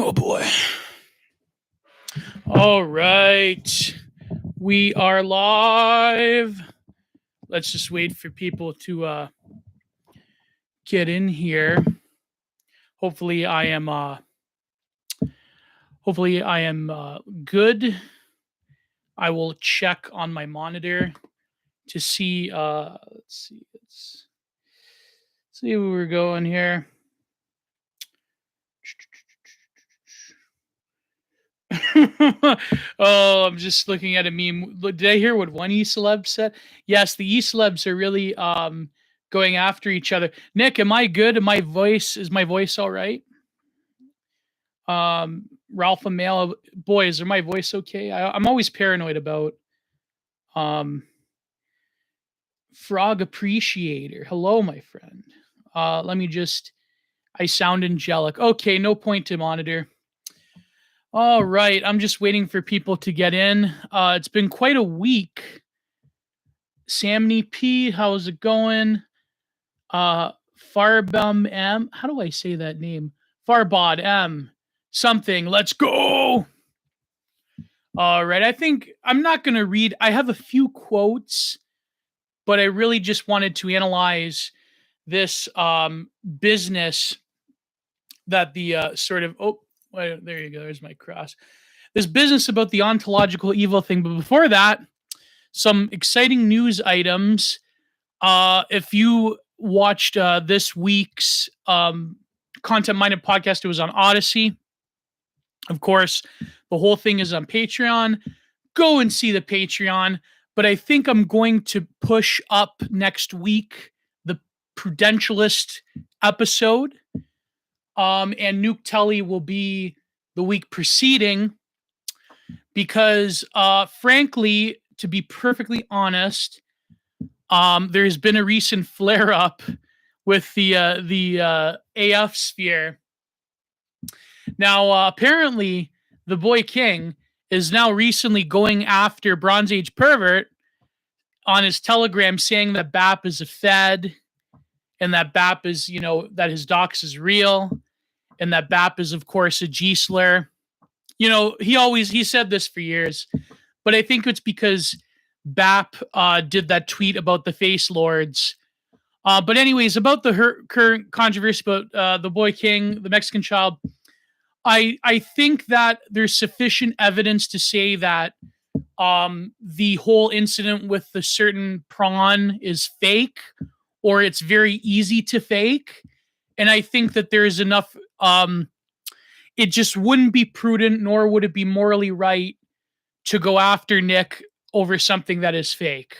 Oh boy. All right. We are live. Let's just wait for people to get in here. Hopefully I am good. I will check on my monitor to see let's see where we're going here. Oh, I'm just looking at a meme. Did I hear what one e-celeb said? Yes, the e-celebs are really going after each other. Nick, am I good? Is my voice all right? Ralph Amale, boy, is my voice okay? I'm always paranoid about um Frog Appreciator. Hello, my friend. Let me just I sound angelic. Okay, no point to monitor. All right, I'm just waiting for people to get in. It's been quite a week. Samney P, how's it going? Farbum M, how do I say that name? Farbod M, something. Let's go. All right, I think I'm not going to read. I have a few quotes, but I really just wanted to analyze this business that the sort of wait, there you go. There's my cross. This business about the ontological evil thing. But before that, some exciting news items. If you watched this week's Content Minded podcast, it was on Odyssey. Of course, the whole thing is on Patreon. Go and see the Patreon. But I think I'm going to push up next week the Prudentialist episode. And Nuke Tully will be the week preceding because, frankly, to be perfectly honest, there's been a recent flare up with the AF sphere. Now, apparently, the boy King is now recently going after Bronze Age Pervert on his Telegram, saying that BAP is a Fed, and that BAP is, that his docs is real, and that BAP is, of course, a G slur. He said this for years, but I think it's because BAP did that tweet about the face lords. But anyways, about the current controversy about the boy King, the Mexican child, I think that there's sufficient evidence to say that the whole incident with the certain prawn is fake, or it's very easy to fake. And I think that there's enough. It just wouldn't be prudent, nor would it be morally right to go after Nick over something that is fake.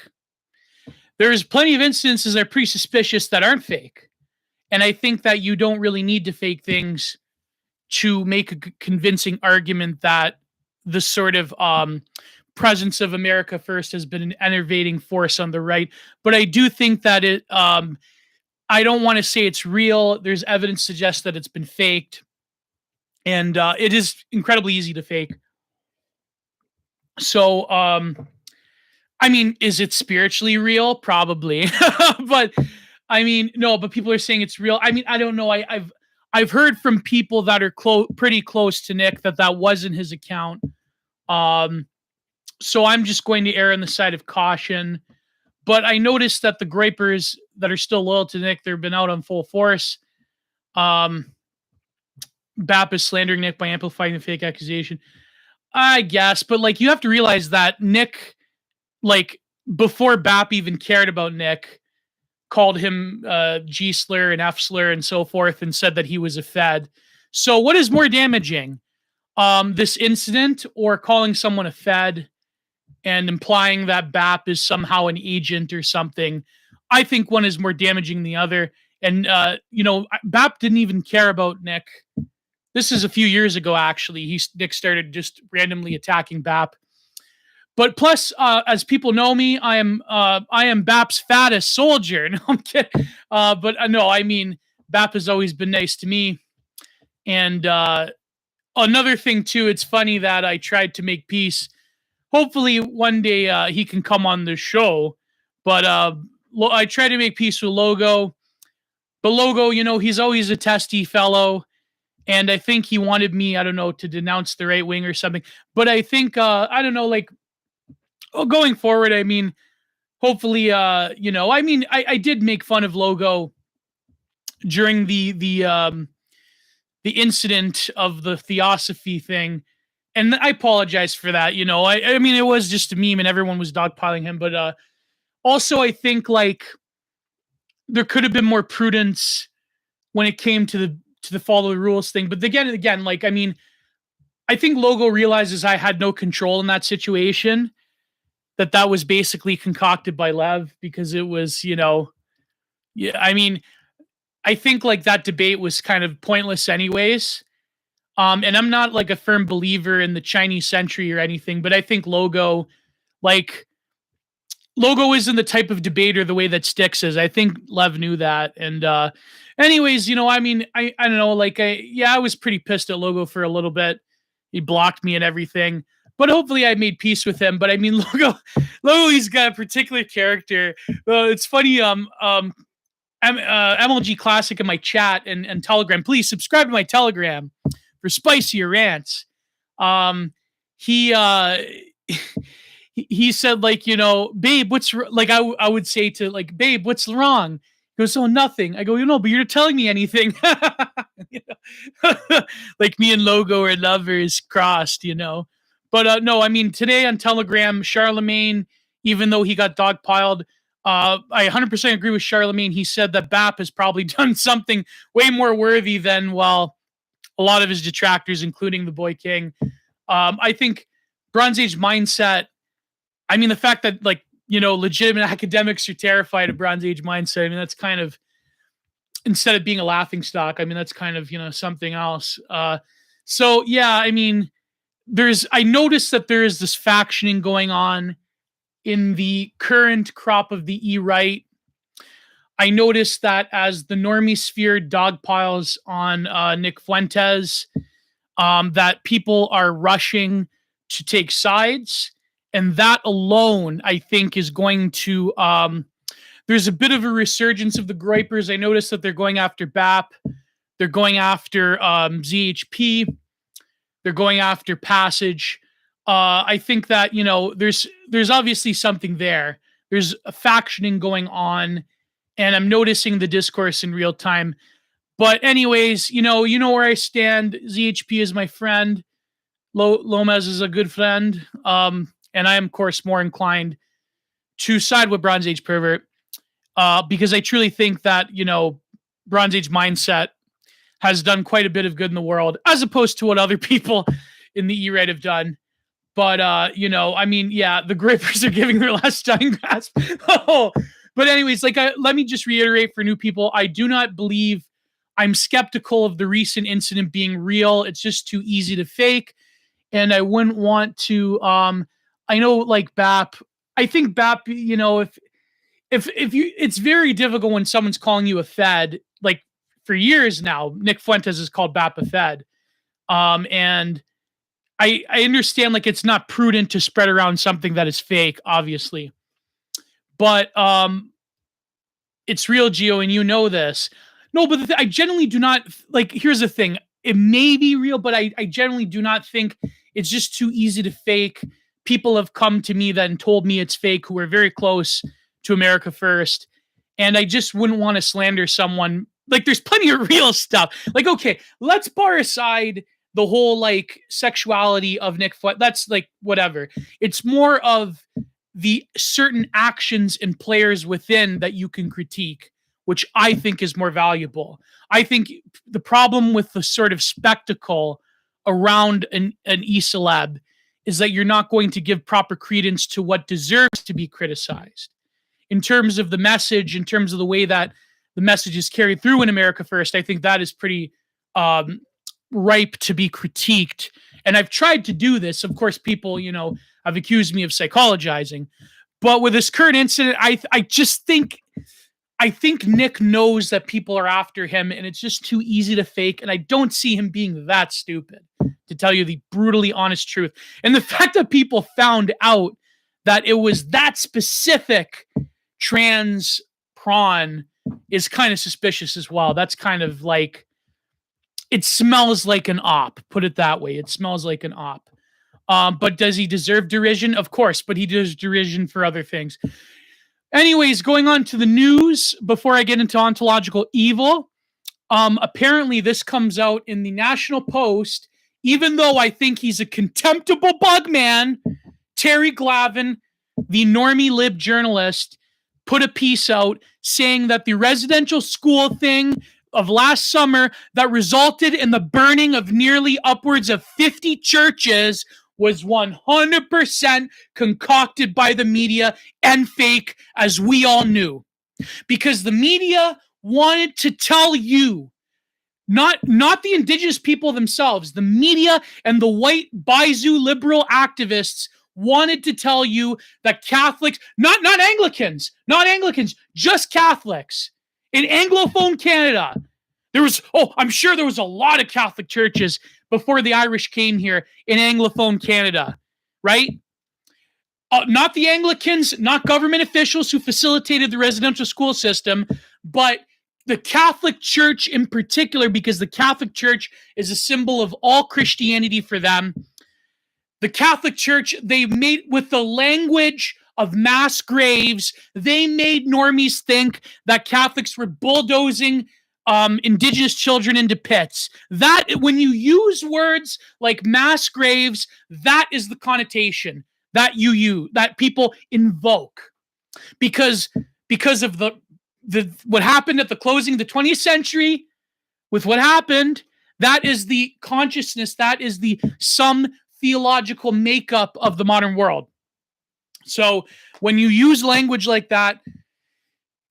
There's plenty of instances that are pretty suspicious that aren't fake. And I think that you don't really need to fake things to make a convincing argument that the sort of presence of America First has been an enervating force on the right. But I do think that I don't want to say it's real. There's evidence to suggest that it's been faked. And it is incredibly easy to fake. So, I mean, is it spiritually real? Probably. But I mean, no, but people are saying it's real. I mean, I don't know. I've heard from people that are pretty close to Nick that wasn't his account. So I'm just going to err on the side of caution. But I noticed that the gripers that are still loyal to Nick, they've been out on full force. BAP is slandering Nick by amplifying the fake accusation, I guess. But like, you have to realize that Nick, like, before BAP even cared about Nick, called him G slur and F slur and so forth, and said that he was a Fed. So what is more damaging, this incident, or calling someone a Fed and implying that BAP is somehow an agent or something? I think one is more damaging than the other. And BAP didn't even care about Nick. This is a few years ago, actually. Nick started just randomly attacking BAP. But plus, as people know me, I am BAP's fattest soldier. No, I'm kidding. But no, I mean, BAP has always been nice to me. And another thing too, it's funny that I tried to make peace. Hopefully, one day he can come on the show. But I tried to make peace with Logo. But Logo, he's always a testy fellow. And I think he wanted me, I don't know, to denounce the right wing or something. But I think, I don't know, like, going forward, I mean, hopefully, I mean, I did make fun of Logo during the incident of the theosophy thing. And I apologize for that. I mean, it was just a meme and everyone was dogpiling him. But also, I think like there could have been more prudence when it came to the follow the rules thing. But again and again, like, I mean, I think Logo realizes I had no control in that situation, that was basically concocted by Lev because it was, yeah, I mean, I think like that debate was kind of pointless anyways. And I'm not like a firm believer in the Chinese century or anything, but I think like Logo isn't the type of debater the way that Styx is. I think Lev knew that. And anyways, I mean, I don't know, like I was pretty pissed at Logo for a little bit. He blocked me and everything. But hopefully I made peace with him. But I mean, Logo, he's got a particular character. It's funny. MLG Classic in my chat and Telegram. Please subscribe to my Telegram for spicier rants. He he said like, babe, like I would say to like, babe, what's wrong? He goes, oh, nothing. I go, but you're not telling me anything. Like me and Logo are lovers crossed. But no, I mean, today on Telegram, Charlemagne, even though he got dogpiled, I 100% agree with Charlemagne. He said that BAP has probably done something way more worthy than, well, a lot of his detractors, including the Boy King. I think Bronze Age mindset, I mean, the fact that, like, legitimate academics are terrified of Bronze Age mindset, I mean, that's kind of, instead of being a laughing stock, I mean, that's kind of, something else. So, yeah, I mean, I noticed that there is this factioning going on in the current crop of the E-right. I noticed that as the normie sphere dogpiles on Nick Fuentes, that people are rushing to take sides. And that alone, I think, is going to. There's a bit of a resurgence of the Groypers. I noticed that they're going after BAP. They're going after ZHP. They're going after Passage. I think that, there's obviously something there. There's a factioning going on, and I'm noticing the discourse in real time. But anyways, you know where I stand. ZHP is my friend. Lomez is a good friend. And I am, of course, more inclined to side with Bronze Age Pervert, because I truly think that, Bronze Age mindset has done quite a bit of good in the world, as opposed to what other people in the E-right have done. But, I mean, yeah, the Grippers are giving their last dying grasp. Oh, but anyways, like, let me just reiterate for new people, I do not believe, I'm skeptical of the recent incident being real. It's just too easy to fake. And I wouldn't want to, I know, like, BAP, I think BAP, if you, it's very difficult when someone's calling you a Fed, like, for years now, Nick Fuentes has called BAP a Fed. And I understand, like, it's not prudent to spread around something that is fake, obviously. But it's real, Geo, and you know this. No, but I generally do not, like, here's the thing. It may be real, but I generally do not think it's just too easy to fake. People have come to me then told me it's fake who are very close to America First. And I just wouldn't want to slander someone. Like, there's plenty of real stuff. Like, okay, let's bar aside the whole, like, sexuality of Nick Fuentes. That's, like, whatever. It's more of the certain actions and players within that you can critique, which I think is more valuable. I think the problem with the sort of spectacle around an e-celeb is that you're not going to give proper credence to what deserves to be criticized. In terms of the message, in terms of the way that the message is carried through in America First, I think that is pretty ripe to be critiqued. And I've tried to do this. Of course, people, have accused me of psychologizing. But with this current incident, I just think, Nick knows that people are after him, and it's just too easy to fake. And I don't see him being that stupid, to tell you the brutally honest truth. And the fact that people found out that it was that specific trans prawn is kind of suspicious as well. That's kind of like, it smells like an op. Put it that way. It smells like an op. But does he deserve derision? Of course, but he deserves derision for other things. Anyways, going on to the news before I get into ontological evil. Apparently, this comes out in the National Post, even though I think he's a contemptible bug man. Terry Glavin, the normie lib journalist, put a piece out saying that the residential school thing of last summer that resulted in the burning of nearly upwards of 50 churches was 100% concocted by the media and fake, as we all knew. Because the media wanted to tell you, not the indigenous people themselves, the media and the white Baizu liberal activists wanted to tell you that Catholics, not Anglicans, just Catholics in Anglophone Canada. I'm sure there was a lot of Catholic churches before the Irish came here in Anglophone Canada, right? Not the Anglicans, not government officials who facilitated the residential school system, but the Catholic Church in particular, because the Catholic Church is a symbol of all Christianity for them. The Catholic Church, they made, with the language of mass graves, they made normies think that Catholics were bulldozing indigenous children into pits. That, when you use words like mass graves, that is the connotation that that people invoke, because of the what happened at the closing of the 20th century with what happened. That is the consciousness, that is the some theological makeup of the modern world. So when you use language like that,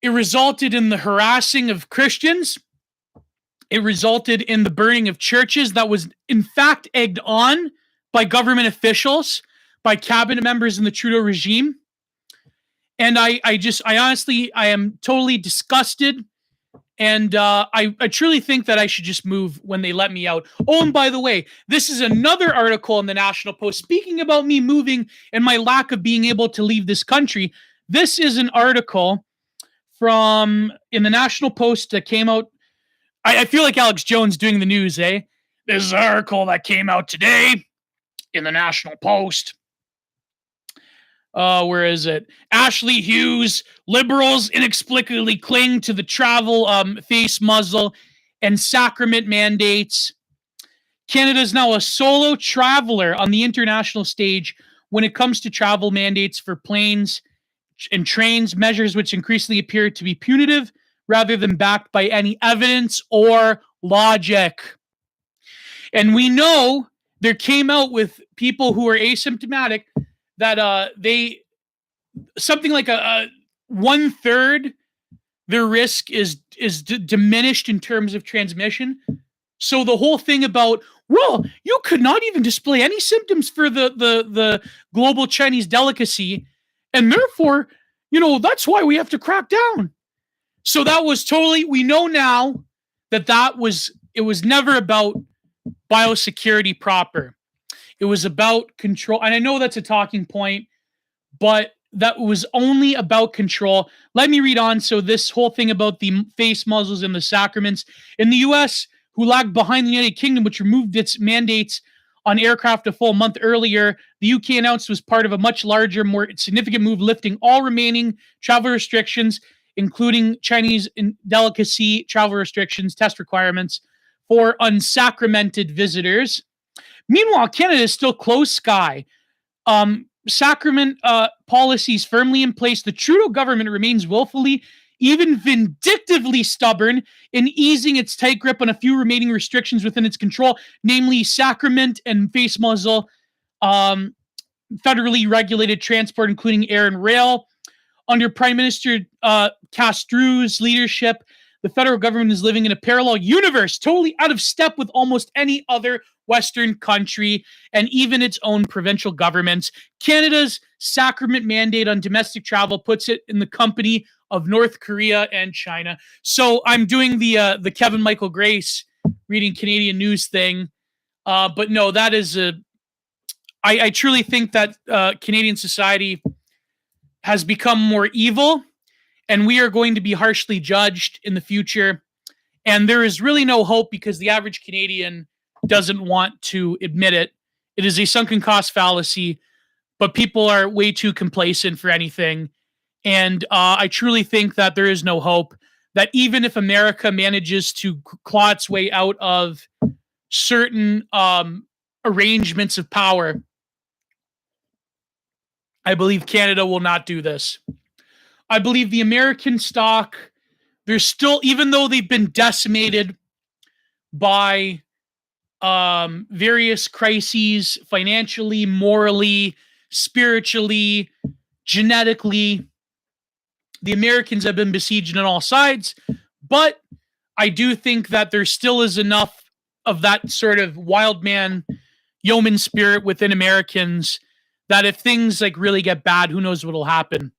it resulted in the harassing of Christians. It resulted in the burning of churches that was in fact egged on by government officials, by cabinet members in the Trudeau regime. And I honestly, I am totally disgusted. And I truly think that I should just move when they let me out. Oh, and by the way, this is another article in the National Post speaking about me moving and my lack of being able to leave this country. This is an article in the National Post that came out. I feel like Alex Jones doing the news, eh? This is an article that came out today in the National Post. Where is it? Ashley Hughes, liberals inexplicably cling to the travel face muzzle and sacrament mandates. Canada is now a solo traveler on the international stage when it comes to travel mandates for planes and trains, measures which increasingly appear to be punitive rather than backed by any evidence or logic. And we know there came out with people who are asymptomatic that they something like a 1/3 their risk is diminished in terms of transmission. So the whole thing about, well, you could not even display any symptoms for the global Chinese delicacy, and therefore, that's why we have to crack down. So that was totally, we know now that it was never about biosecurity proper. It was about control. And I know that's a talking point, but that was only about control. Let me read on. So this whole thing about the face muzzles and the sacraments in the U.S., who lagged behind the United Kingdom, which removed its mandates on aircraft a full month earlier, the UK announced was part of a much larger, more significant move lifting all remaining travel restrictions, including Chinese delicacy travel restrictions, test requirements for unsacramented visitors. Meanwhile, Canada is still closed sky. Sacrament policies firmly in place. The Trudeau government remains willfully, even vindictively stubborn in easing its tight grip on a few remaining restrictions within its control, namely sacrament and face muzzle, federally regulated transport, including air and rail. Under Prime Minister Castru's leadership, the federal government is living in a parallel universe, totally out of step with almost any other Western country and even its own provincial governments. Canada's sacrament mandate on domestic travel puts it in the company of North Korea and China. So I'm doing the Kevin Michael Grace reading Canadian news thing. But no, that is I truly think that Canadian society has become more evil, and we are going to be harshly judged in the future. And there is really no hope because the average Canadian doesn't want to admit it. It is a sunken cost fallacy, but people are way too complacent for anything. And I truly think that there is no hope, that even if America manages to claw its way out of certain arrangements of power, I believe Canada will not do this. I believe the American stock, there's still, even though they've been decimated by various crises, financially, morally, spiritually, genetically, the Americans have been besieged on all sides. But I do think that there still is enough of that sort of wild man, yeoman spirit within Americans that if things like really get bad, who knows what'll happen.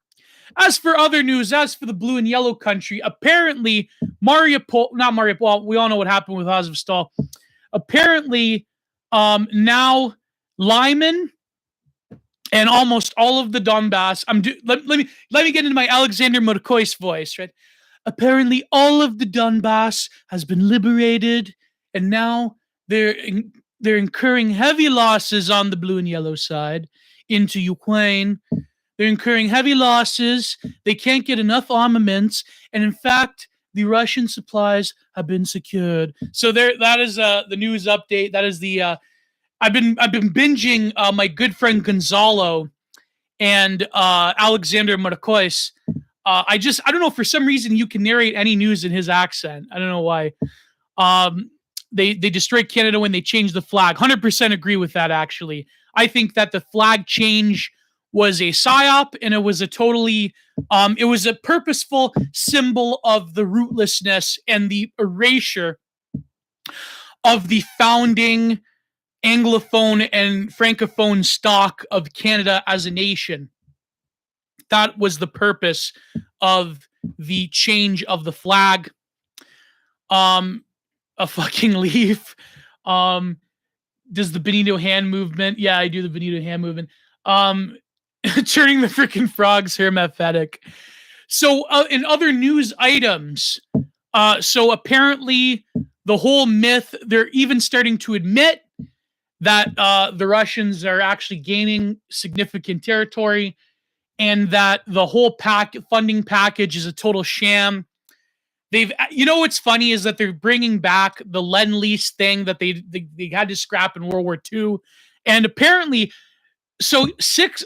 As for other news, as for the blue and yellow country, apparently well, we all know what happened with Azovstal. Apparently, now Lyman and almost all of the Donbass. Let me get into my Alexander Murkois voice, right? Apparently, all of the Donbass has been liberated, and now they're incurring heavy losses on the blue and yellow side into Ukraine. They're incurring heavy losses. They can't get enough armaments, and in fact, the Russian supplies have been secured. So there, that is the news update. That is the I've been binging my good friend Gonzalo and Alexander Marcois. I don't know, for some reason you can narrate any news in his accent. I don't know why. They destroyed Canada when they changed the flag. 100% agree with that, actually. I think that the flag change was a psyop, and it was a totally it was a purposeful symbol of the rootlessness and the erasure of the founding Anglophone and Francophone stock of Canada as a nation. That was the purpose of the change of the flag. A fucking leaf. Does the Benito hand movement? Yeah, I do the Benito hand movement. Turning the freaking frogs hermaphatic. So in other news items, so apparently the whole myth, they're even starting to admit that the Russians are actually gaining significant territory, and that the whole funding package is a total sham. What's funny is that they're bringing back the Lend-Lease thing that they had to scrap in World War II, and apparently, so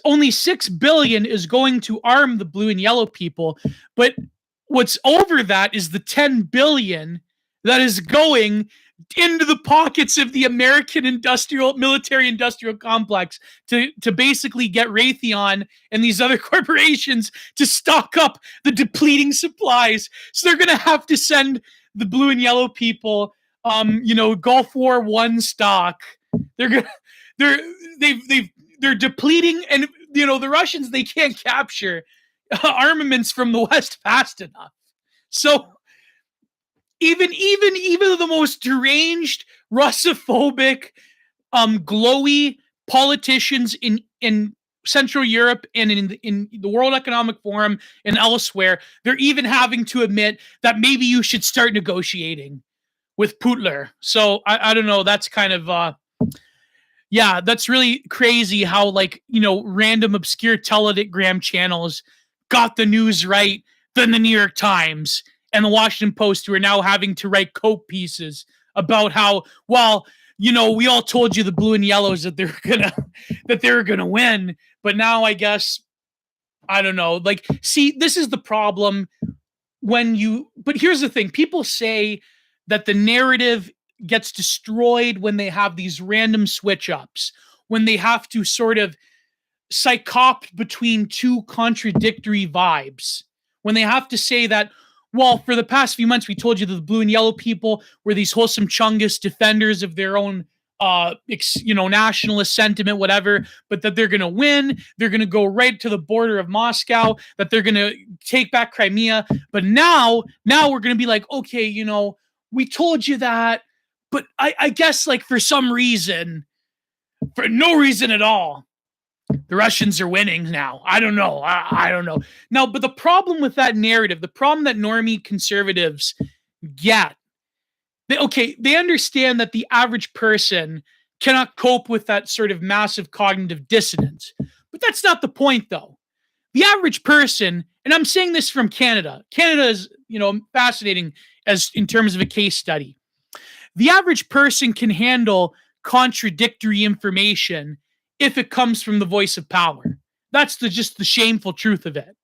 only $6 billion is going to arm the blue and yellow people, but what's over that is the $10 billion that is going into the pockets of the American military industrial complex to basically get Raytheon and these other corporations to stock up the depleting supplies. So they're going to have to send the blue and yellow people, Gulf War I stock. They're depleting, and the Russians, they can't capture armaments from the West fast enough. So even the most deranged, Russophobic, glowy politicians in Central Europe and in the World Economic Forum and elsewhere, they're even having to admit that maybe you should start negotiating with Putler. So I don't know. That's kind of that's really crazy how random obscure Telegram channels got the news right than the New York Times and the Washington Post, who are now having to write cope pieces about how, we all told you the blue and yellows that they were gonna win, but now I guess I don't know. See, this is the problem but here's the thing: people say that the narrative gets destroyed when they have these random switch ups, when they have to sort of psychopt between two contradictory vibes, when they have to say that, well, for the past few months, we told you that the blue and yellow people were these wholesome Chungus defenders of their own, nationalist sentiment, whatever, but that they're going to win. They're going to go right to the border of Moscow, that they're going to take back Crimea. But now we're going to be like, okay, we told you that, but I guess for some reason, for no reason at all, the Russians are winning now. I don't know. I don't know. Now, but the problem with that narrative, the problem that normie conservatives get, They understand that the average person cannot cope with that sort of massive cognitive dissonance. But that's not the point, though. The average person, and I'm saying this from Canada. Canada is, fascinating as in terms of a case study. The average person can handle contradictory information if it comes from the voice of power. That's just the shameful truth of it.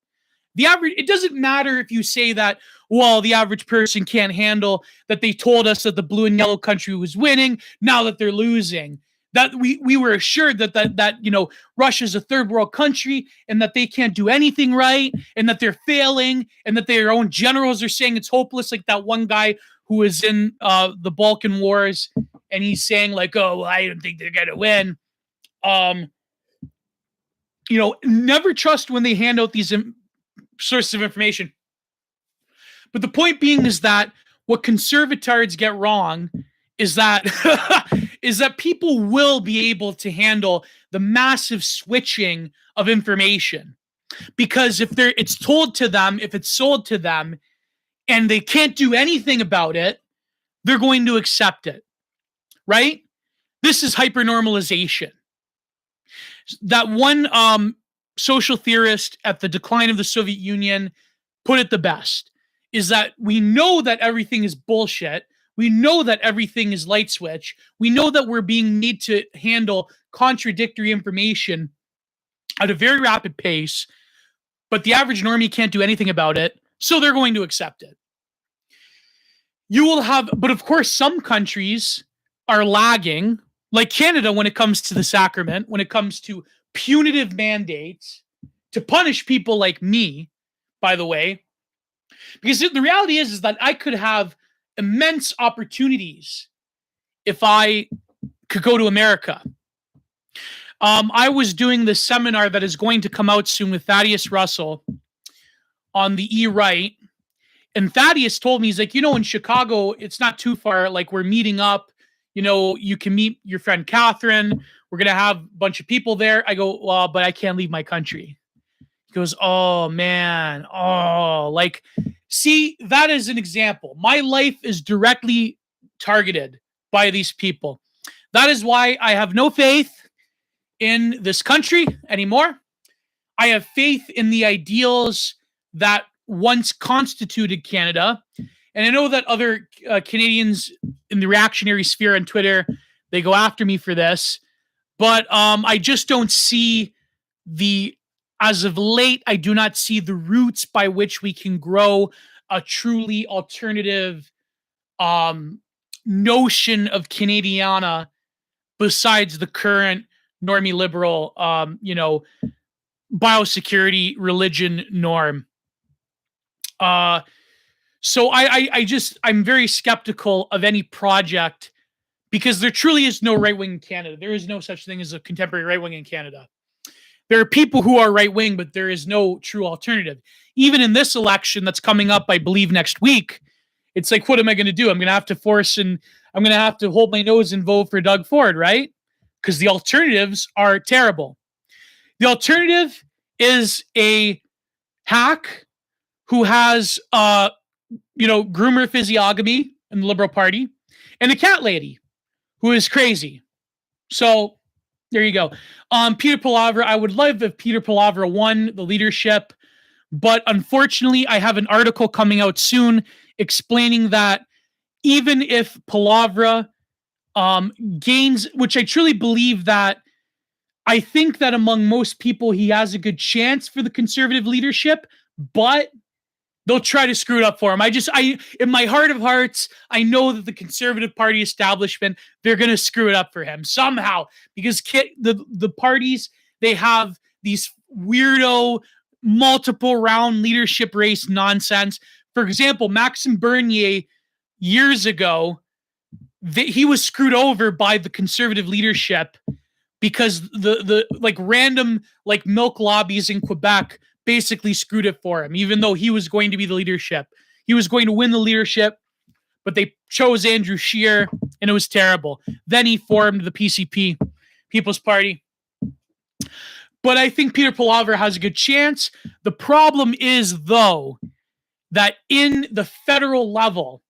It doesn't matter if you say that, well, the average person can't handle that they told us that the blue and yellow country was winning, now that they're losing. That we were assured that Russia's a third world country and that they can't do anything right and that they're failing and that their own generals are saying it's hopeless, like that one guy who was in the Balkan Wars, and he's saying like, oh, well, I don't think they're gonna win. Never trust when they hand out these sources of information. But the point being is that what conservatards get wrong is that is that people will be able to handle the massive switching of information, because if it's told to them, if it's sold to them, and they can't do anything about it, they're going to accept it, right? This is hypernormalization. That one social theorist at the decline of the Soviet Union put it the best, is that we know that everything is bullshit. We know that everything is light switch. We know that we're being made to handle contradictory information at a very rapid pace, but the average normie can't do anything about it, so they're going to accept it. But of course, some countries are lagging, like Canada, when it comes to the sacrament, when it comes to punitive mandates to punish people like me, by the way. Because the reality is that I could have immense opportunities if I could go to America. I was doing this seminar that is going to come out soon with Thaddeus Russell on the E-Right. And Thaddeus told me, he's like, in Chicago, it's not too far. Like, we're meeting up. You can meet your friend Catherine. We're going to have a bunch of people there. I go, well, but I can't leave my country. He goes, oh, man. Oh, like, see, that is an example. My life is directly targeted by these people. That is why I have no faith in this country anymore. I have faith in the ideals that once constituted Canada. And I know that other Canadians in the reactionary sphere on Twitter, they go after me for this. But I just don't see as of late, I do not see the roots by which we can grow a truly alternative notion of Canadiana besides the current normie liberal, biosecurity religion norm. So I'm very skeptical of any project, because there truly is no right wing in Canada. There is no such thing as a contemporary right wing in Canada. There are people who are right wing, but there is no true alternative. Even in this election that's coming up, I believe next week, it's like, what am I going to do? I'm going to have to hold my nose and vote for Doug Ford, right? Because the alternatives are terrible. The alternative is a hack who has groomer physiognomy in the Liberal Party, and a cat lady who is crazy. So there you go. Peter Palavra, I would love if Peter Palavra won the leadership, but unfortunately, I have an article coming out soon explaining that even if Palavra gains, which I truly believe that, I think that among most people, he has a good chance for the conservative leadership, but they'll try to screw it up for him. In my heart of hearts, I know that the Conservative Party establishment, they're going to screw it up for him somehow, because the parties, they have these weirdo multiple round leadership race nonsense. For example, Maxime Bernier, years ago, he was screwed over by the Conservative leadership because the random milk lobbies in Quebec basically screwed it for him, even though he was going to be the leadership. He was going to win the leadership, but they chose Andrew Scheer, and it was terrible. Then he formed the PCP, People's Party. But I think Peter Palavra has a good chance. The problem is, though, that in the federal level,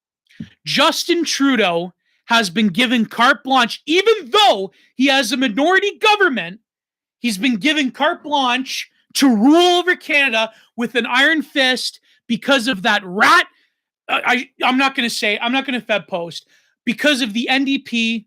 Justin Trudeau has been given carte blanche, even though he has a minority government. He's been given carte blanche to rule over Canada with an iron fist because of that rat. I'm not going to Feb post because of the NDP,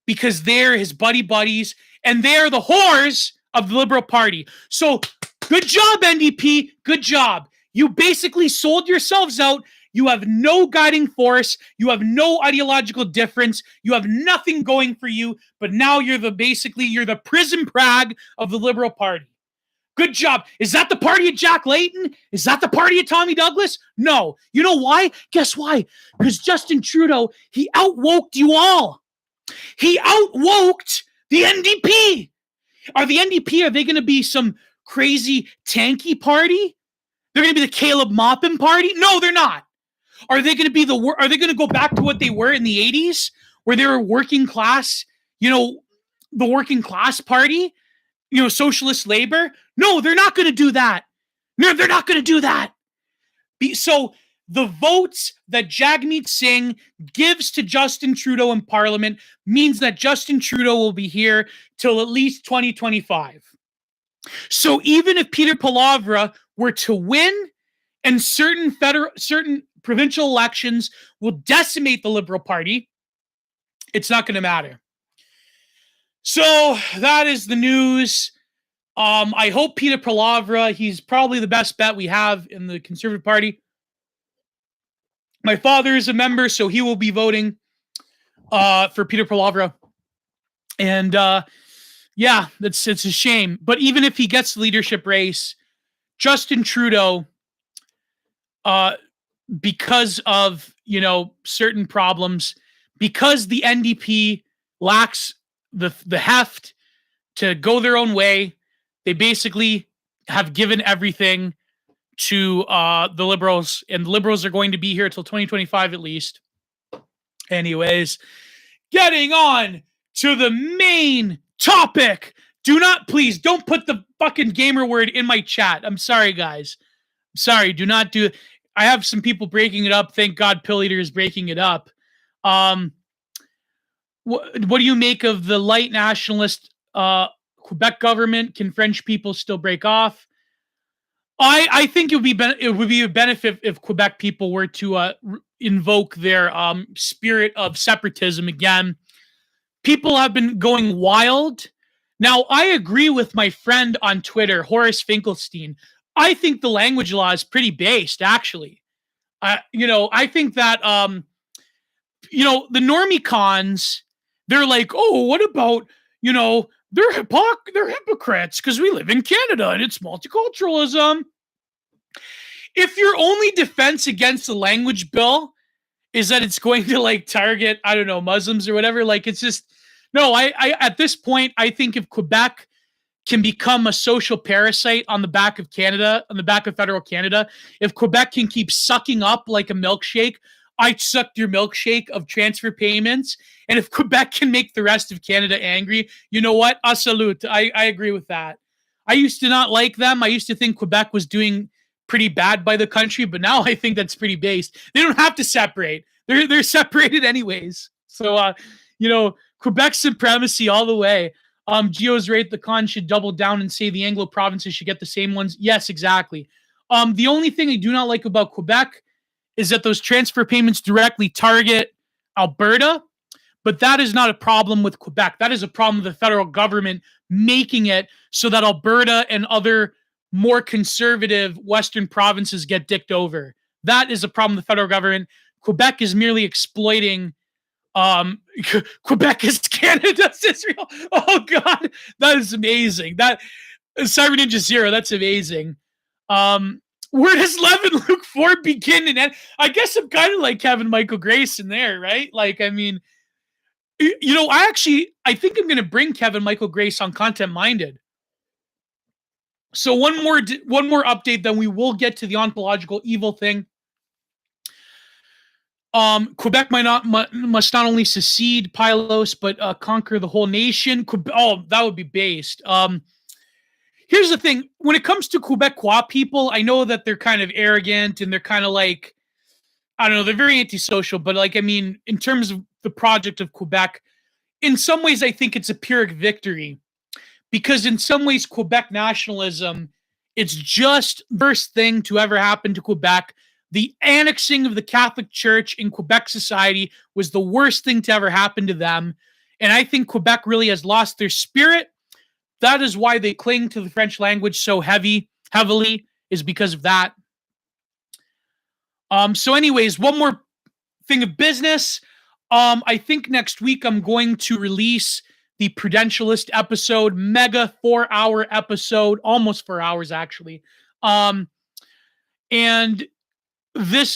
because they're his buddies, and they're the whores of the Liberal Party. So good job, NDP. Good job. You basically sold yourselves out. You have no guiding force. You have no ideological difference. You have nothing going for you. But now you're the prison Prague of the Liberal Party. Good job. Is that the party of Jack Layton? Is that the party of Tommy Douglas? No. You know why? Guess why? Because Justin Trudeau, he outwoked you all. He outwoked the NDP. Are the NDP, are they going to be some crazy tanky party? They're going to be the Caleb Maupin party? No, they're not. Are they going to go back to what they were in the 80s where they were working class, the working class party, socialist labor? No, they're not going to do that. No, they're not going to do that. So the votes that Jagmeet Singh gives to Justin Trudeau in Parliament means that Justin Trudeau will be here till at least 2025. So even if Peter Palavra were to win and certain provincial elections will decimate the Liberal Party, it's not going to matter. So that is the news. I hope Peter Palavra, he's probably the best bet we have in the Conservative Party. My father is a member, so he will be voting for Peter Palavra. And it's a shame. But even if he gets the leadership race, Justin Trudeau, because of, certain problems, because the NDP lacks the heft to go their own way, they basically have given everything to the Liberals, and the Liberals are going to be here till 2025 at least. Anyways, getting on to the main topic. Please don't put the fucking gamer word in my chat. I'm sorry, guys. I'm sorry. Do not do it. I have some people breaking it up. Thank God Pill Eater is breaking it up. What do you make of the light nationalist Quebec government? Can French people still break off? I think it would be a benefit if Quebec people were to invoke their spirit of separatism again. People have been going wild. Now, I agree with my friend on Twitter, Horace Finkelstein. I think the language law is pretty based, actually. I think that the normie cons, they're like, oh, what about, they're hypocrites because we live in Canada and it's multiculturalism. If your only defense against the language bill is that it's going to target, I don't know, Muslims or whatever, it's just, no, I at this point, I think if Quebec can become a social parasite on the back of Canada, on the back of federal Canada, if Quebec can keep sucking up like a milkshake, I sucked your milkshake of transfer payments. And if Quebec can make the rest of Canada angry, you know what? A salute. I agree with that. I used to not like them. I used to think Quebec was doing pretty bad by the country, but now I think that's pretty based. They don't have to separate. They're separated anyways. So, Quebec supremacy all the way. Geo's right. The con should double down and say the Anglo provinces should get the same ones. Yes, exactly. The only thing I do not like about Quebec is that those transfer payments directly target Alberta, but that is not a problem with Quebec. That is a problem with the federal government making it so that Alberta and other more conservative Western provinces get dicked over. That is a problem with the federal government. Quebec is merely exploiting Quebec is Canada's Israel. Oh God, that is amazing. That Cyber Ninja Zero, that's amazing. Where does Lev and Luke 4 begin and end? I guess I'm kind of like Kevin Michael Grace in there, right? I think I'm going to bring Kevin Michael Grace on Content Minded. So one more update, then we will get to the ontological evil thing. Quebec must not only secede Pylos, but conquer the whole nation. That would be based. Here's the thing. When it comes to Quebecois people, I know that they're kind of arrogant and they're kind of I don't know, they're very antisocial, but like, I mean, in terms of the project of Quebec, in some ways, I think it's a Pyrrhic victory because in some ways, Quebec nationalism, it's just the worst thing to ever happen to Quebec. The annexing of the Catholic Church in Quebec society was the worst thing to ever happen to them. And I think Quebec really has lost their spirit. That is why they cling to the French language so heavily, is because of that. So anyways, one more thing of business. I think next week I'm going to release the Prudentialist episode, mega 4-hour episode, almost 4 hours actually. And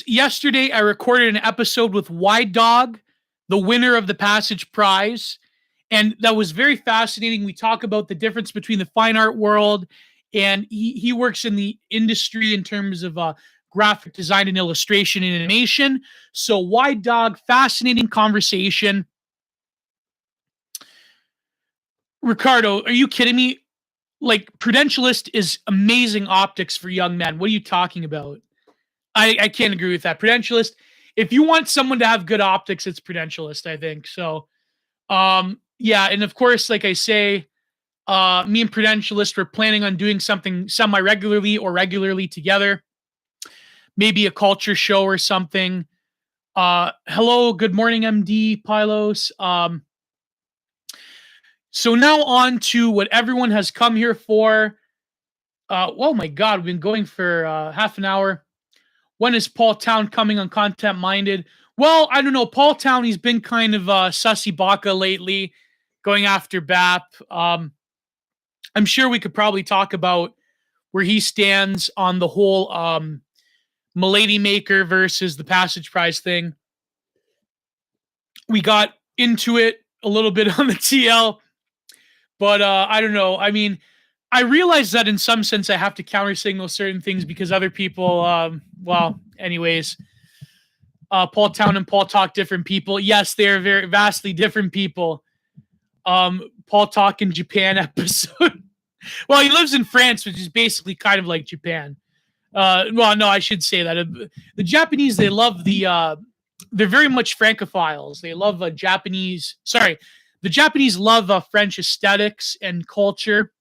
yesterday I recorded an episode with Wide Dog, the winner of the Passage Prize. And that was very fascinating. We talk about the difference between the fine art world, and he works in the industry in terms of graphic design and illustration and animation. So Wide Dog, fascinating conversation. Ricardo, are you kidding me? Like, Prudentialist is amazing optics for young men. What are you talking about? I can't agree with that. Prudentialist, if you want someone to have good optics, it's Prudentialist, I think. So, yeah, and of course, like I say, me and Prudentialist, we're planning on doing something semi-regularly or regularly together. Maybe a culture show or something. Hello, good morning, MD Pylos. So now on to what everyone has come here for. Oh my God, we've been going for half an hour. When is Paul Town coming on Content Minded? Well, I don't know. Paul Town, he's been kind of sussy baka lately, going after BAP. I'm sure we could probably talk about where he stands on the whole Milady Maker versus the Passage Prize thing. We got into it a little bit on the TL, but I don't know. I mean, I realize that in some sense I have to counter signal certain things because other people, well, anyways, Paul Town and Paul Talk, different people. Yes, they're very vastly different people. Paul Talk in Japan episode. Well, he lives in France, which is basically kind of like Japan. Well, no, I should say that. The Japanese, they love they're very much Francophiles. They love the Japanese love French aesthetics and culture.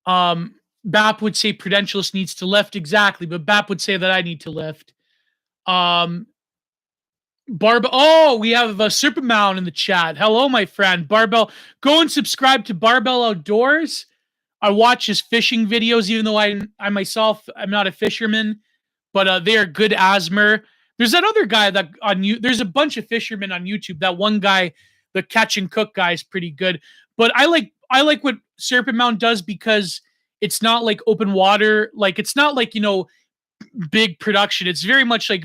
BAP would say Prudentialist needs to lift, exactly, but BAP would say that I need to lift. We have a Supermound in the chat. Hello, my friend. Barbell. Go and subscribe to Barbell Outdoors. I watch his fishing videos, even though I myself, I'm not a fisherman, but they are good asthma. There's that other guy that there's a bunch of fishermen on YouTube. That one guy, the Catch and Cook guy, is pretty good. But I like what Serpent Mound does because it's not like open water. Like, it's not like, big production. It's very much like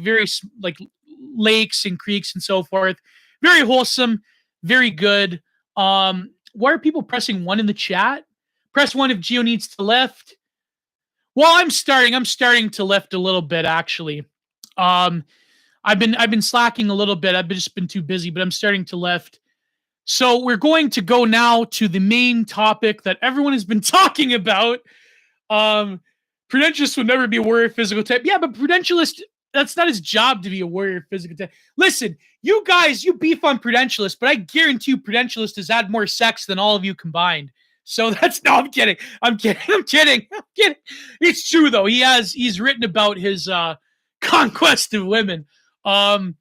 lakes and creeks and so forth. Very wholesome, very good. Why are people pressing 1 in the chat? Press 1 if Geo needs to lift. Well, I'm starting to lift a little bit, actually. I've been slacking a little bit. I've just been too busy, but I'm starting to lift. So we're going to go now to the main topic that everyone has been talking about. Prudentialist would never be a warrior physical type. Yeah, but Prudentialist, that's not his job to be a warrior physical type. Listen, you guys, you beef on Prudentialist, but I guarantee you Prudentialist has had more sex than all of you combined. So I'm kidding. I'm kidding. It's true though. He's written about his conquest of women. Gio,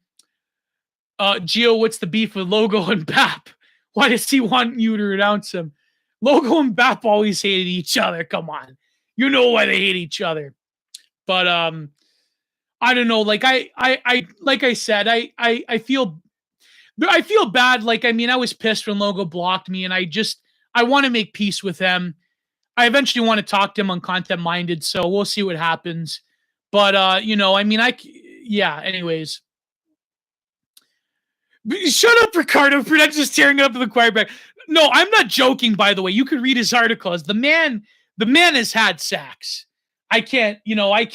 what's the beef with Logo and BAP? Why does he want you to renounce him? Logo and BAP always hated each other. Come on. You know why they hate each other. But I don't know. Like I like I said, I feel bad. Like, I mean, I was pissed when Logo blocked me, and I want to make peace with him. I eventually want to talk to him on Content Minded, so we'll see what happens. But I mean, anyways. Shut up, Ricardo. Prudential's tearing up the choir back. No, I'm not joking, by the way. You could read his articles. The man has had sex. I can't. Why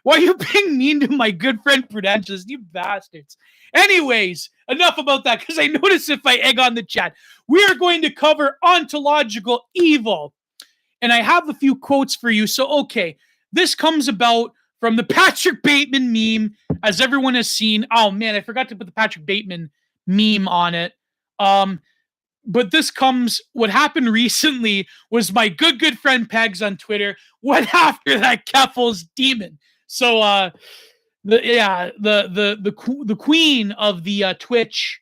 are you being mean to my good friend Prudentialist? You bastards. Anyways, enough about that, because I notice if I egg on the chat. We are going to cover ontological evil. And I have a few quotes for you. So, okay, this comes about from the Patrick Bateman meme, as everyone has seen. Oh man, I forgot to put the Patrick Bateman meme on it. But this comes, what happened recently was my good friend Pegs on Twitter went after that Keffel's demon. So the queen of the Twitch,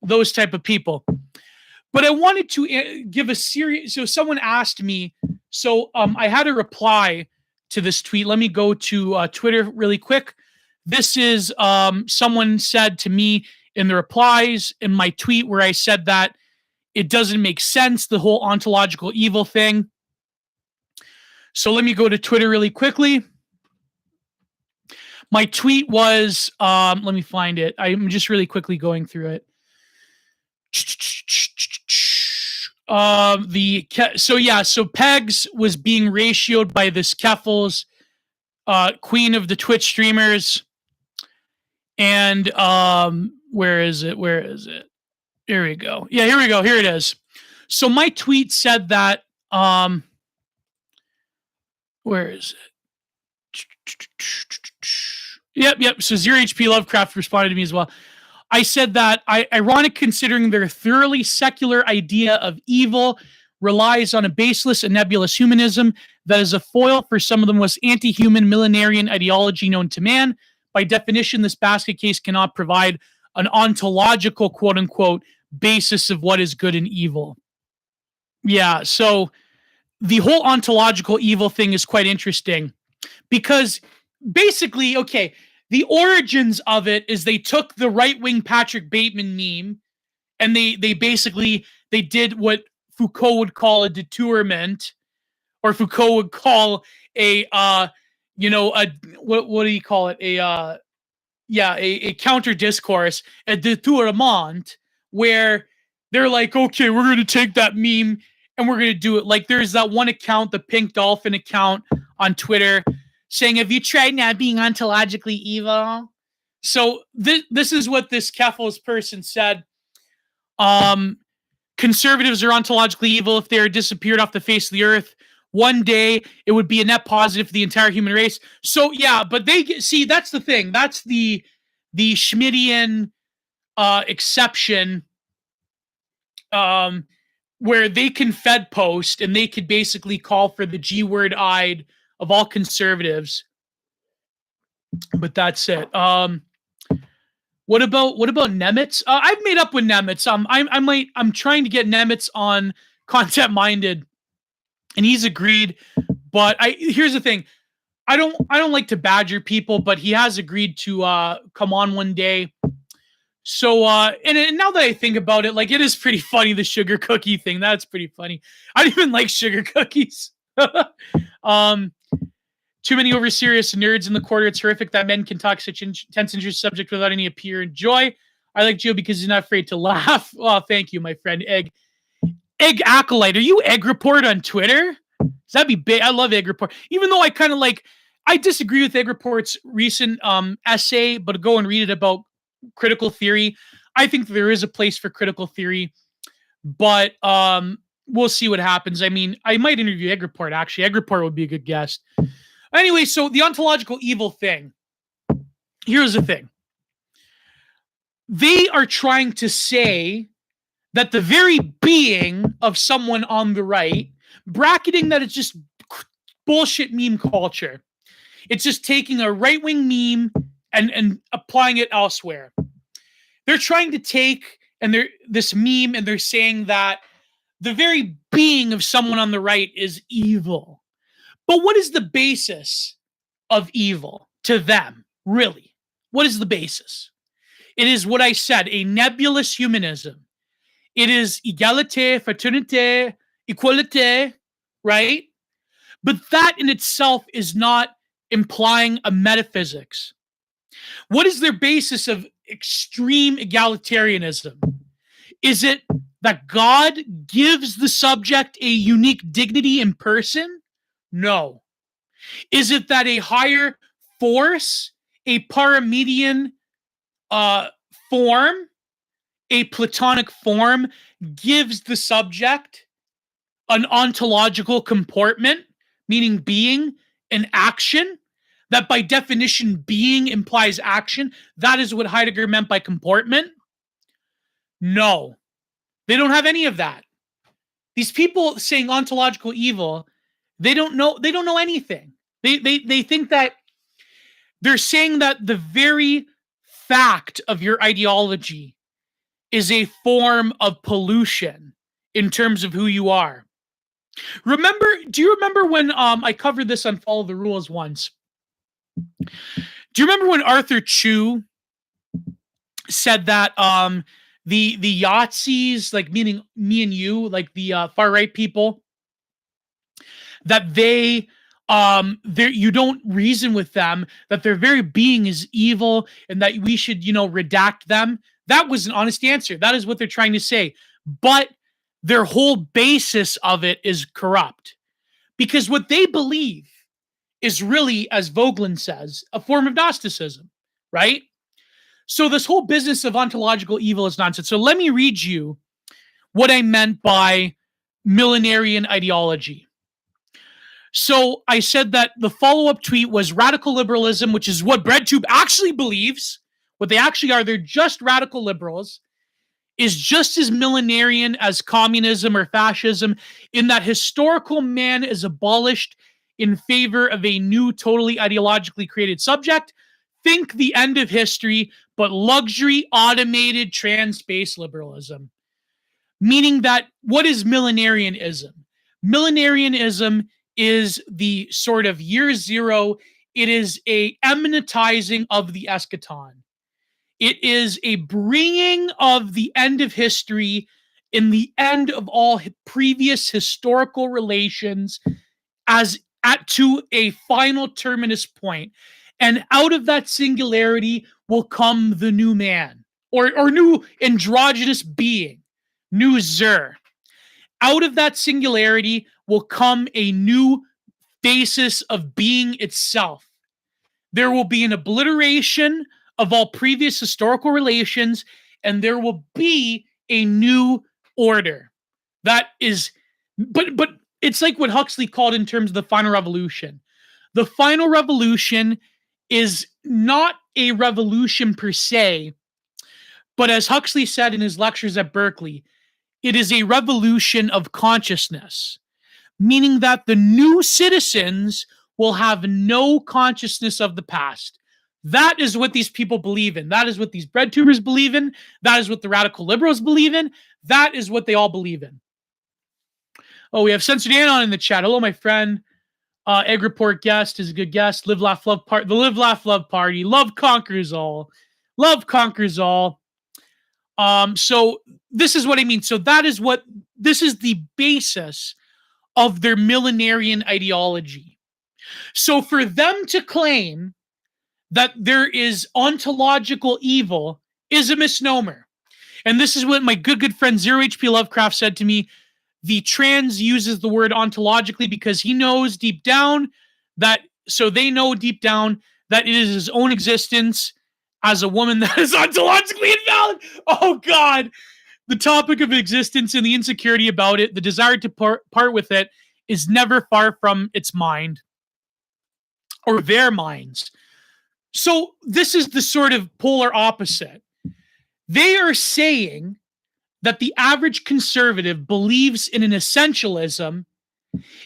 those type of people. But I wanted to give a serious. So someone asked me. So I had a reply to this tweet. Let me go to Twitter really quick. This is someone said to me in the replies in my tweet where I said that it doesn't make sense, the whole ontological evil thing. So let me go to Twitter really quickly. My tweet was, let me find it. I'm just really quickly going through it. So Pegs was being ratioed by this Keffel's, queen of the Twitch streamers. And where is it? Here we go. Yeah, here we go. Here it is. So my tweet said that, where is it? Yep. So Zero HP Lovecraft responded to me as well. I said that ironic considering their thoroughly secular idea of evil relies on a baseless and nebulous humanism that is a foil for some of the most anti-human millenarian ideology known to man. By definition, this basket case cannot provide an ontological, quote unquote, basis of what is good and evil. Yeah, so the whole ontological evil thing is quite interesting because basically, okay, the origins of it is they took the right-wing Patrick Bateman meme and they did what Foucault would call a detourment, or Foucault would call a what do you call it? A counter discourse, a detourment, where they're like, okay, we're going to take that meme and we're going to do it. Like there's that one account, the Pink Dolphin account on Twitter, saying, have you tried not being ontologically evil? So this is what this Keffel's person said. Conservatives are ontologically evil if they are disappeared off the face of the earth. One day, it would be a net positive for the entire human race. So, yeah, but that's the thing. That's the Schmittian exception, where they can Fed post and they could basically call for the G-word-eyed of all conservatives. But that's it. What about Nemitz? I've made up with Nemitz. I'm trying to get Nemitz on Content Minded, and he's agreed. But here's the thing. I don't like to badger people, but he has agreed to come on one day. So and now that I think about it, like it is pretty funny, the sugar cookie thing. That's pretty funny. I don't even like sugar cookies. Too many over serious nerds in the quarter. It's horrific that men can talk such intense interest subject without any apparent joy. I like Joe because he's not afraid to laugh. Oh, thank you, my friend. Egg Acolyte. Are you Egg Report on Twitter? That'd be big. I love Egg Report. Even though I disagree with Egg Report's recent essay, but go and read it about critical theory. I think there is a place for critical theory, but we'll see what happens. I mean, I might interview Egg Report, actually. Egg Report would be a good guest. Anyway, so the ontological evil thing. Here's the thing. They are trying to say that the very being of someone on the right, bracketing that it's just bullshit meme culture. It's just taking a right-wing meme and applying it elsewhere. They're trying to take this meme and they're saying that the very being of someone on the right is evil. But what is the basis of evil to them, really? What is the basis? It is what I said, a nebulous humanism. It is égalité, fraternité, equalité, right? But that in itself is not implying a metaphysics. What is their basis of extreme egalitarianism? Is it that God gives the subject a unique dignity in person? No. Is it that a higher force, a paramedian form, a platonic form, gives the subject an ontological comportment, meaning being, an action? that by definition being implies action. That is what Heidegger meant by comportment. No, they don't have any of that. These people saying ontological evil, they don't know anything. They think that they're saying that the very fact of your ideology is a form of pollution in terms of who you are. Do you remember when I covered this on Follow the Rules once? Do you remember when Arthur Chu said that the Yahtzees, like meaning me and you, like the far right people, that they you don't reason with them, that their very being is evil, and that we should, redact them? That was an honest answer. That is what they're trying to say. But their whole basis of it is corrupt. Because what they believe is really, as Vogelin says, a form of Gnosticism, right? So this whole business of ontological evil is nonsense. So let me read you what I meant by millenarian ideology. So I said that the follow-up tweet was radical liberalism, which is what BreadTube actually believes. What they actually are, they're just radical liberals, is just as millenarian as communism or fascism, in that historical man is abolished in favor of a new, totally ideologically created subject. Think the end of history, but luxury, automated, trans-space liberalism. Meaning that, what is millenarianism? Millenarianism is the sort of year zero. It is a eminentizing of the eschaton. It is a bringing of the end of history in the end of all previous historical relations to a final terminus point. And out of that singularity will come the new man, or new androgynous being, new Zer. Out of that singularity will come a new basis of being itself. There will be an obliteration of all previous historical relations, and there will be a new order. That is, but it's like what Huxley called in terms of the final revolution. The final revolution is not a revolution per se, but as Huxley said in his lectures at Berkeley, it is a revolution of consciousness, meaning that the new citizens will have no consciousness of the past. That is what these people believe in. That is what these breadtubers believe in. That is what the radical liberals believe in. That is what they all believe in. Oh, we have Censored Anon in the chat. Hello, my friend. Egg Report guest is a good guest. Live, Laugh, Love Party. The Live, Laugh, Love Party. Love conquers all. Love conquers all. So this is what I mean. So this is the basis of their millenarian ideology. So for them to claim that there is ontological evil is a misnomer. And this is what my good friend Zero HP Lovecraft said to me. The trans uses the word ontologically because he knows deep down that, so they know deep down that it is his own existence as a woman that is ontologically invalid. Oh God. The topic of existence and the insecurity about it, the desire to part with it, is never far from its mind or their minds. So this is the sort of polar opposite. They are saying that the average conservative believes in an essentialism,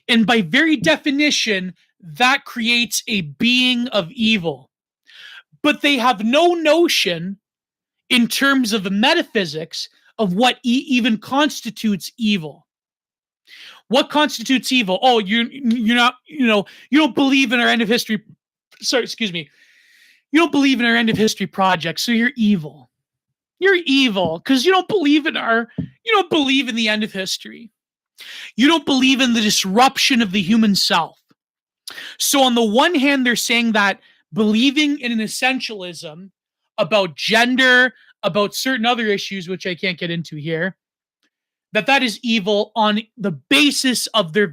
and by very definition, that creates a being of evil. But they have no notion in terms of the metaphysics of what even constitutes evil. What constitutes evil? Oh, you're not, you don't believe in our end of history. Sorry, excuse me. You don't believe in our end of history project, so you're evil. You're evil because you don't believe in the end of history. You don't believe in the disruption of the human self. So on the one hand, they're saying that believing in an essentialism about gender, about certain other issues, which I can't get into here, that is evil on the basis of the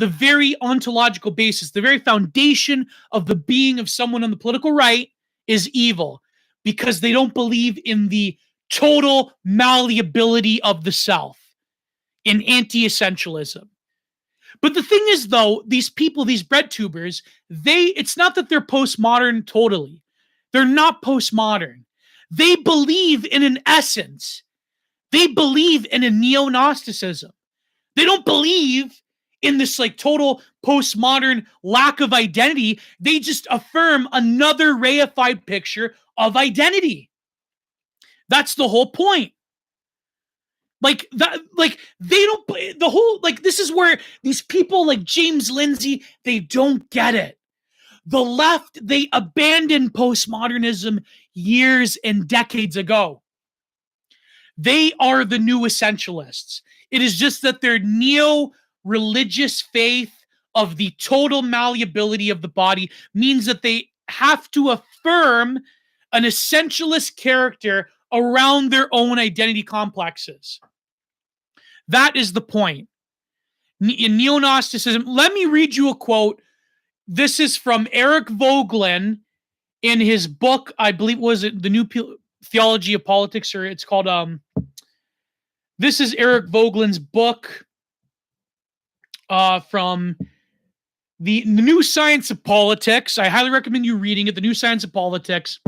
very ontological basis, the very foundation of the being of someone on the political right is evil, because they don't believe in the total malleability of the self, in anti-essentialism. But the thing is, though, these people, these breadtubers, it's not that they're postmodern totally. They're not postmodern. They believe in an essence. They believe in a neo-Gnosticism. They don't believe in this like total postmodern lack of identity. They just affirm another reified picture of identity. That's the whole point. Like that, like they don't. The whole like this is where these people like James Lindsay, they don't get it. The left, they abandoned postmodernism years and decades ago. They are the new essentialists. It is just that their neo-religious faith of the total malleability of the body means that they have to affirm an essentialist character around their own identity complexes. That is the point. In neo-Gnosticism, let me read you a quote. This is from Eric Voegelin in his book, I believe, was it The New Theology of Politics, or it's called, this is Eric Voegelin's book from the New Science of Politics. I highly recommend you reading it, The New Science of Politics.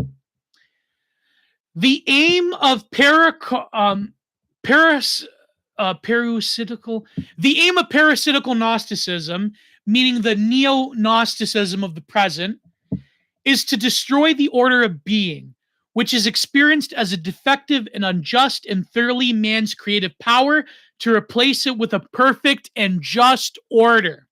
The aim of parasitical Gnosticism, meaning the neo-Gnosticism of the present, is to destroy the order of being, which is experienced as a defective and unjust and thoroughly man's creative power, to replace it with a perfect and just order.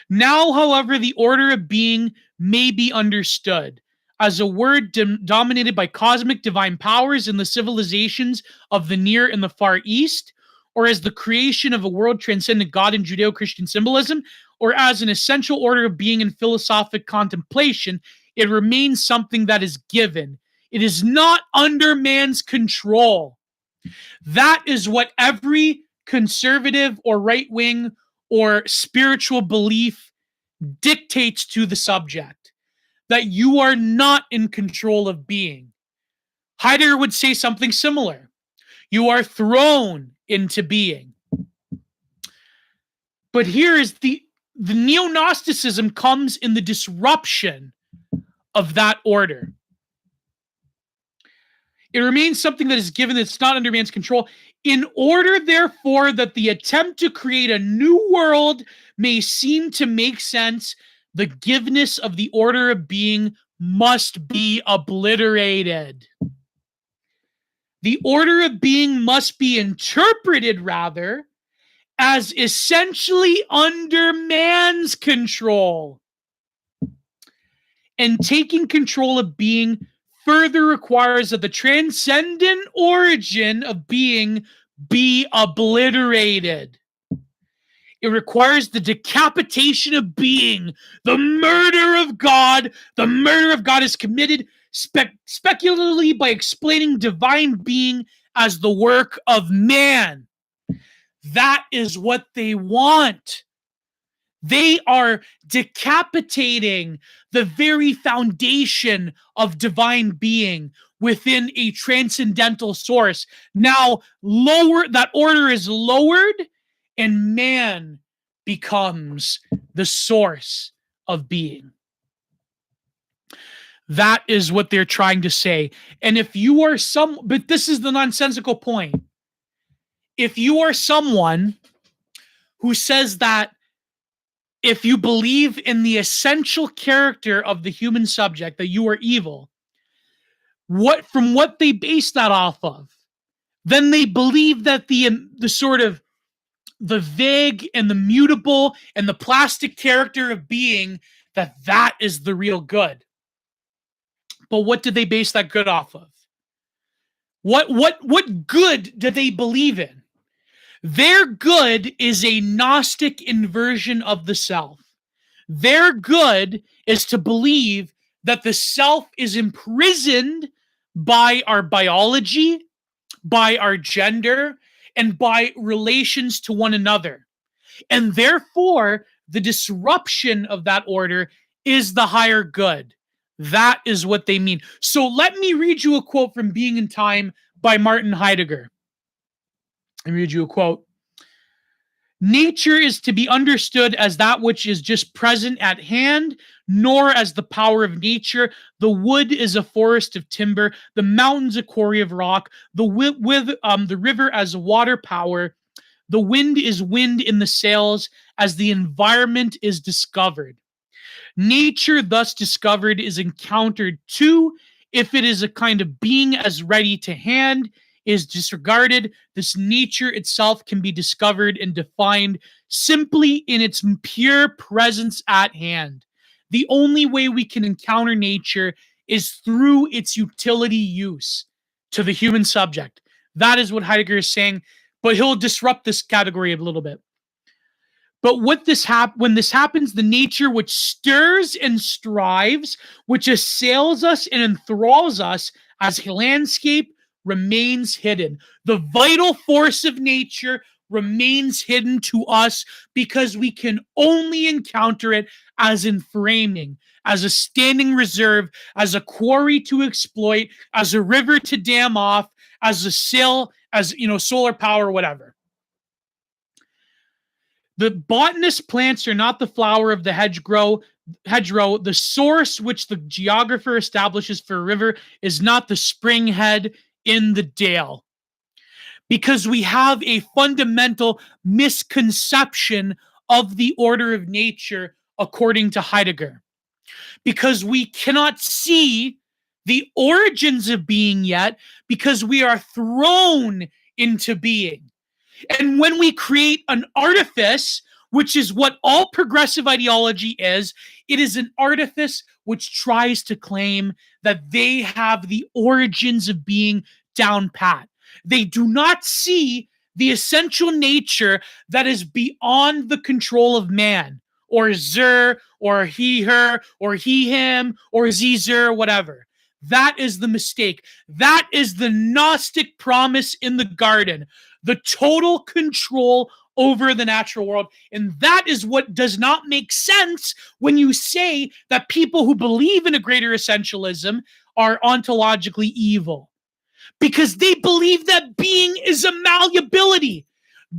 Now, however, the order of being may be understood as a word dominated by cosmic divine powers in the civilizations of the Near and the Far East, or as the creation of a world transcendent God in Judeo-Christian symbolism, or as an essential order of being in philosophic contemplation. It remains something that is given. It is not under man's control. That is what every conservative or right-wing or spiritual belief dictates to the subject. That you are not in control of being. Heidegger would say something similar. You are thrown into being. But here is the neo-Gnosticism comes in the disruption of that order. It remains something that is given that's not under man's control, in order, therefore, that the attempt to create a new world may seem to make sense. The giveness of the order of being must be obliterated. The order of being must be interpreted, rather, as essentially under man's control. And taking control of being further requires that the transcendent origin of being be obliterated. It requires the decapitation of being, the murder of God. The murder of God is committed speculatively by explaining divine being as the work of man. That is what they want. They are decapitating the very foundation of divine being within a transcendental source. Now, that order is lowered, and man becomes the source of being. That is what they're trying to say. And if you are but this is the nonsensical point. If you are someone who says that if you believe in the essential character of the human subject, that you are evil, from what they base that off of, then they believe that the sort of the vague and the mutable and the plastic character of being, that is the real good. But what did they base that good off of? What good do they believe in? Their good is a Gnostic inversion of the self. Their good is to believe that the self is imprisoned by our biology, by our gender, and by relations to one another. And therefore, the disruption of that order is the higher good. That is what they mean. So let me read you a quote from Being and Time by Martin Heidegger. Let me read you a quote. Nature is to be understood as that which is just present at hand, nor as the power of nature. The wood is a forest of timber, the mountains a quarry of rock, the river as water power, the wind is wind in the sails, as the environment is discovered. Nature thus discovered is encountered too. If it is a kind of being as ready to hand, is disregarded. This nature itself can be discovered and defined simply in its pure presence at hand. The only way we can encounter nature is through its utility use to the human subject. That is what Heidegger is saying, but he'll disrupt this category a little bit. But when this happens, the nature which stirs and strives, which assails us and enthralls us as landscape, remains hidden. The vital force of nature remains hidden to us because we can only encounter it as in framing, as a standing reserve, as a quarry to exploit, as a river to dam off, as a sail, as solar power, whatever. The botanist plants are not the flower of the hedgerow. The source which the geographer establishes for a river is not the spring head in the dale. Because we have a fundamental misconception of the order of nature according to Heidegger. Because we cannot see the origins of being yet, because we are thrown into being. And when we create an artifice, which is what all progressive ideology is, it is an artifice which tries to claim that they have the origins of being down pat. They do not see the essential nature that is beyond the control of man, or Zer, or he, her, or he, him, or Zer, whatever. That is the mistake. That is the Gnostic promise in the garden. The total control over the natural world. And that is what does not make sense when you say that people who believe in a greater essentialism are ontologically evil. Because they believe that being is a malleability.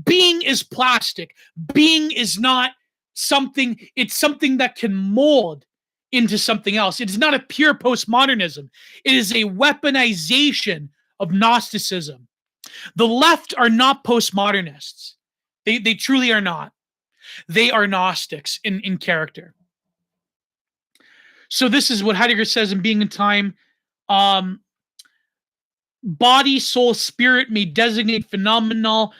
Being is plastic. Being is not something, it's something that can mold into something else. It is not a pure postmodernism. It is a weaponization of Gnosticism. The left are not postmodernists. They truly are not. They are Gnostics in character. So this is what Heidegger says in Being and Time. Body, soul, spirit may designate phenomenal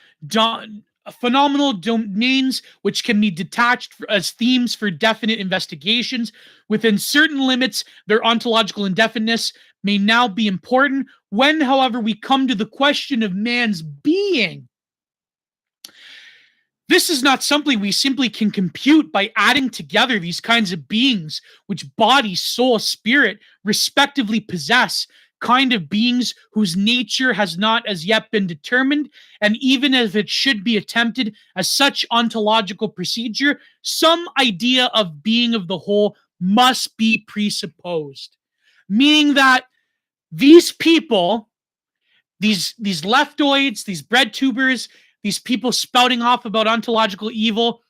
domains which can be detached as themes for definite investigations. Within certain limits, their ontological indefiniteness may now be important. When, however, we come to the question of man's being, this is not something we simply can compute by adding together these kinds of beings which body, soul, spirit respectively possess, kind of beings whose nature has not as yet been determined, and even if it should be attempted as such ontological procedure, some idea of being of the whole must be presupposed. Meaning that these people, these leftoids, these breadtubers, these people spouting off about ontological evil,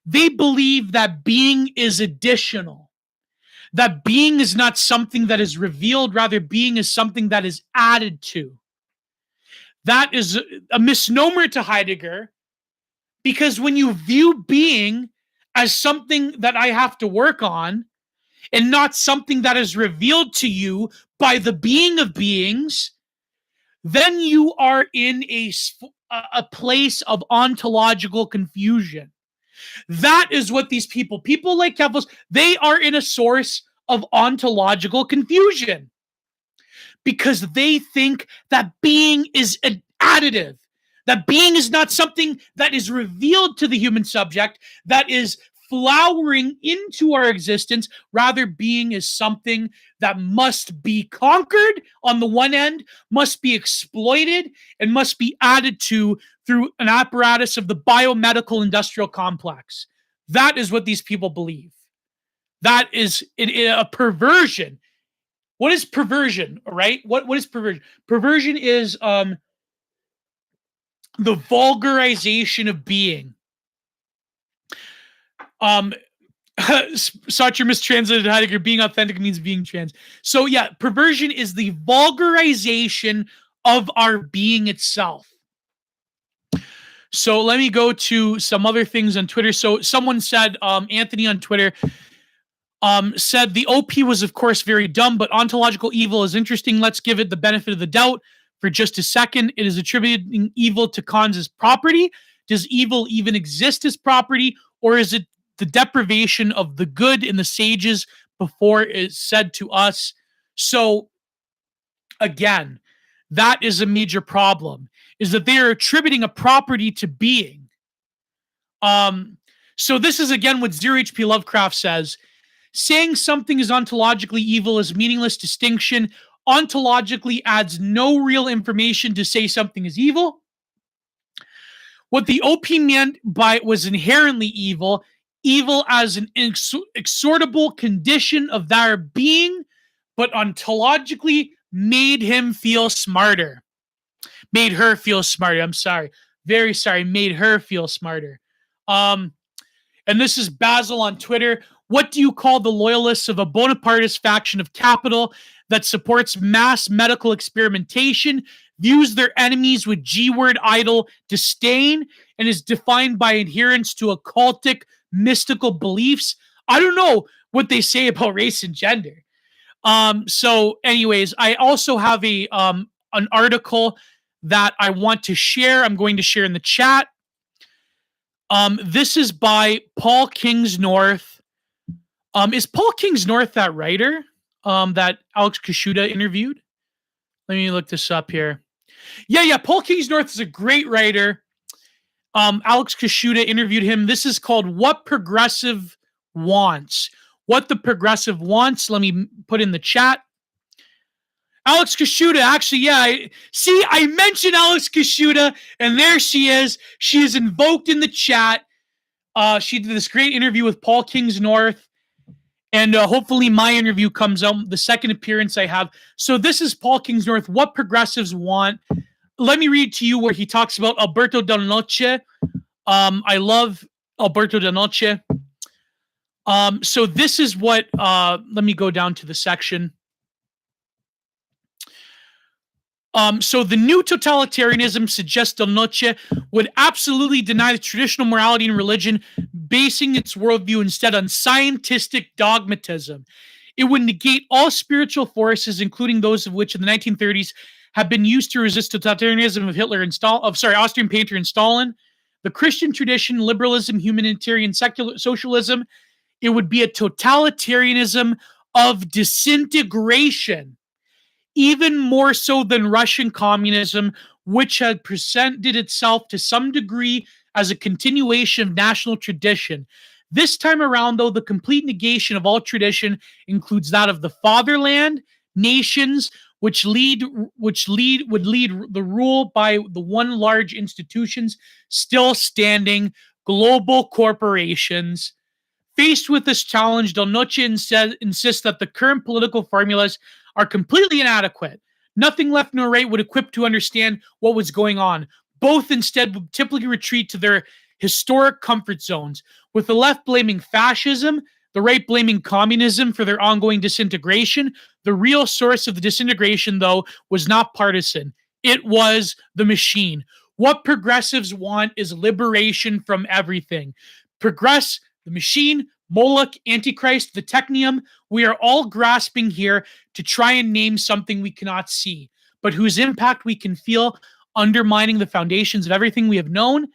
they believe that being is additional. That being is not something that is revealed, rather being is something that is added to. That is a misnomer to Heidegger, because when you view being as something that I have to work on and not something that is revealed to you by the being of beings, then you are in a place of ontological confusion. That is what these people like Kepler, they are in a source of ontological confusion because they think that being is additive, that being is not something that is revealed to the human subject, that is flowering into our existence. Rather, being is something that must be conquered on the one end, must be exploited, and must be added to through an apparatus of the biomedical industrial complex. That is what these people believe. That is a perversion. What is perversion, right? What is perversion? Perversion is the vulgarization of being. Um, Sartre mistranslated Heidegger. Being authentic means being trans. So yeah, perversion is the vulgarization of our being itself. So let me go to some other things on Twitter. So someone said, Anthony on Twitter said the OP was of course very dumb, but ontological evil is interesting. Let's give it the benefit of the doubt for just a second. It is attributing evil to Kant's as property. Does evil even exist as property, or is it the deprivation of the good in the sages before it's said to us? So again, that is a major problem, is that they are attributing a property to being. So this is again what Zero HP Lovecraft says. Saying something is ontologically evil is meaningless distinction. Ontologically adds no real information to say something is evil. What the OP meant by it was inherently evil, evil as an exortable condition of their being, but ontologically made him feel smarter. Made her feel smarter. I'm sorry. Very sorry. Made her feel smarter. And this is Basil on Twitter. What do you call the loyalists of a Bonapartist faction of capital that supports mass medical experimentation, views their enemies with G-word idle disdain, and is defined by adherence to occultic, mystical beliefs? I don't know what they say about race and gender. So anyways, I also have an article that I want to share. I'm going to share in the chat. This is by Paul Kingsnorth. Is Paul Kingsnorth that writer that Alex Kashuda interviewed? Let me look this up here. Yeah. Paul Kingsnorth is a great writer. Alex Kashuda interviewed him. This is called What Progressive Wants. What the Progressive Wants. Let me put in the chat. Alex Kashuda, actually, yeah. I mentioned Alex Kashuda, and there she is. She is invoked in the chat. She did this great interview with Paul Kingsnorth, and hopefully my interview comes out, the second appearance I have. So this is Paul Kingsnorth, What Progressives Want. Let me read to you where he talks about Alberto Del Noce. I love Alberto Del Noce. So this is what, let me go down to the section. So the new totalitarianism suggests Del Noce would absolutely deny the traditional morality and religion, basing its worldview instead on scientific dogmatism. It would negate all spiritual forces, including those of which in the 1930s have been used to resist totalitarianism of Hitler and Austrian painter and Stalin, the Christian tradition, liberalism, humanitarian secular socialism. It would be a totalitarianism of disintegration, even more so than Russian communism, which had presented itself to some degree as a continuation of national tradition. This time around, though, the complete negation of all tradition includes that of the fatherland, nations, which would lead the rule by the one large institutions still standing, global corporations. Faced with this challenge, Del Noce insists that the current political formulas are completely inadequate. Nothing left nor right would equip to understand what was going on. Both instead would typically retreat to their historic comfort zones, with the left blaming fascism, the right blaming communism for their ongoing disintegration. The real source of the disintegration, though, was not partisan. It was the machine. What progressives want is liberation from everything. Progress, the machine, Moloch, Antichrist, the technium. We are all grasping here to try and name something we cannot see, but whose impact we can feel, undermining the foundations of everything we have known.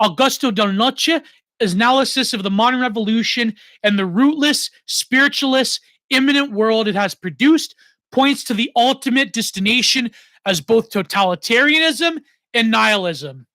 Augusto Del Noce, analysis of the modern revolution and the rootless, spiritualist, imminent world it has produced, points to the ultimate destination as both totalitarianism and nihilism.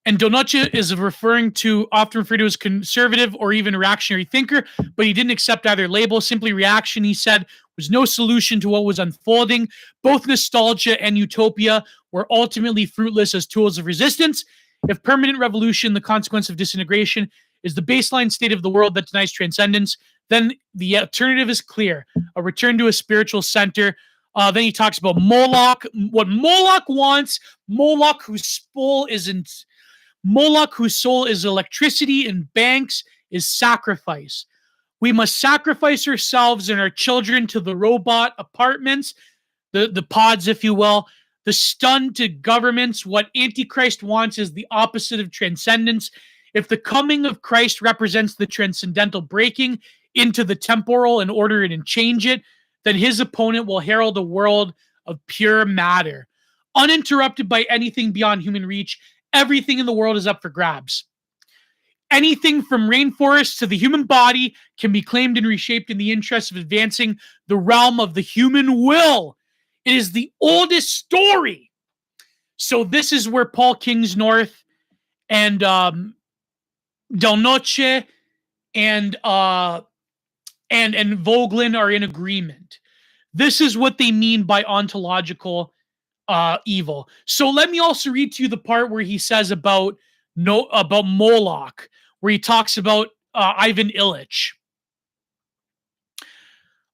And Del Noce is often referred to as conservative or even reactionary thinker, but he didn't accept either label. Simply reaction, he said, was no solution to what was unfolding. Both nostalgia and utopia were ultimately fruitless as tools of resistance. If permanent revolution, the consequence of disintegration, is the baseline state of the world that denies transcendence, then the alternative is clear: a return to a spiritual center. Then he talks about Moloch, what Moloch wants, Moloch whose spool is in Moloch, whose soul is electricity and banks, is sacrifice. We must sacrifice ourselves and our children to the robot apartments, the pods, if you will, the stun to governments. What Antichrist wants is the opposite of transcendence. If the coming of Christ represents the transcendental breaking into the temporal and order it and change it, then his opponent will herald a world of pure matter, uninterrupted by anything beyond human reach. Everything in the world is up for grabs. Anything from rainforests to the human body can be claimed and reshaped in the interest of advancing the realm of the human will. It is the oldest story. So this is where Paul Kingsnorth and Del Noche and Vogelin are in agreement. This is what they mean by ontological evil. So let me also read to you the part where he says about Moloch, where he talks about Ivan Illich.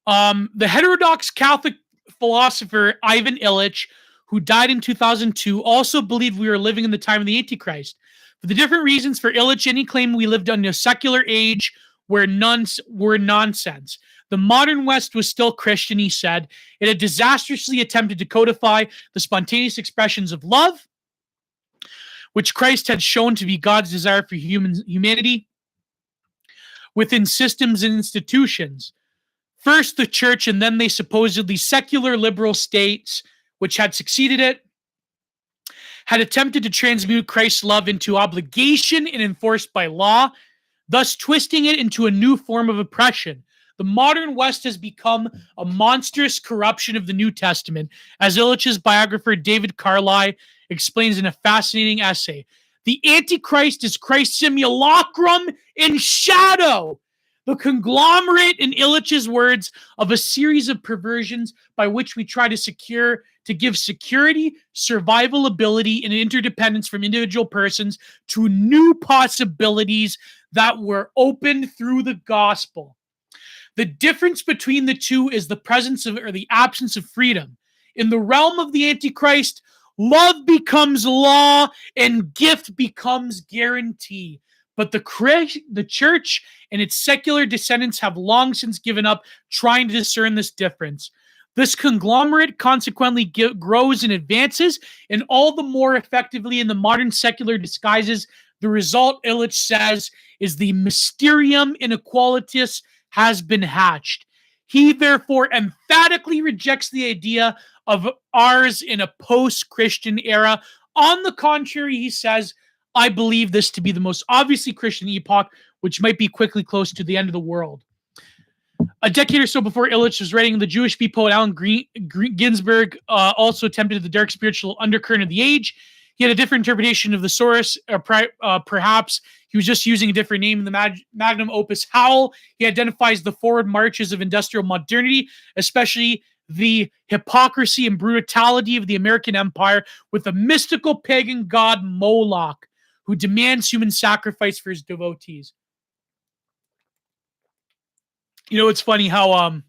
The heterodox Catholic philosopher Ivan Illich, who died in 2002, also believed we were living in the time of the Antichrist. For the different reasons, for Illich, any claim we lived in a secular age where nuns were nonsense. The modern West was still Christian, he said. It had disastrously attempted to codify the spontaneous expressions of love, which Christ had shown to be God's desire for humanity, within systems and institutions. First the church, and then they supposedly secular liberal states, which had succeeded it, had attempted to transmute Christ's love into obligation and enforced by law, thus twisting it into a new form of oppression. The modern West has become a monstrous corruption of the New Testament, as Illich's biographer David Carlyle explains in a fascinating essay. The Antichrist is Christ's simulacrum in shadow, the conglomerate, in Illich's words, of a series of perversions by which we try to give security, survival ability, and interdependence from individual persons to new possibilities that were opened through the gospel. The difference between the two is the presence of, or the absence of, freedom. In the realm of the Antichrist, love becomes law and gift becomes guarantee. But the church and its secular descendants have long since given up trying to discern this difference. This conglomerate consequently grows and advances, and all the more effectively in the modern secular disguises. The result, Illich says, is the mysterium inequalitas has been hatched. He therefore emphatically rejects the idea of ours in a post-Christian era. On the contrary, he says, I believe this to be the most obviously Christian epoch, which might be quickly close to the end of the world. A decade or so before Illich was writing, the Jewish bee poet Allen Ginsberg also attempted the dark spiritual undercurrent of the age. He had a different interpretation of the source, perhaps he was just using a different name in the magnum opus Howl. He identifies the forward marches of industrial modernity, especially the hypocrisy and brutality of the American empire, with the mystical pagan god Moloch, who demands human sacrifice for his devotees. You know, it's funny how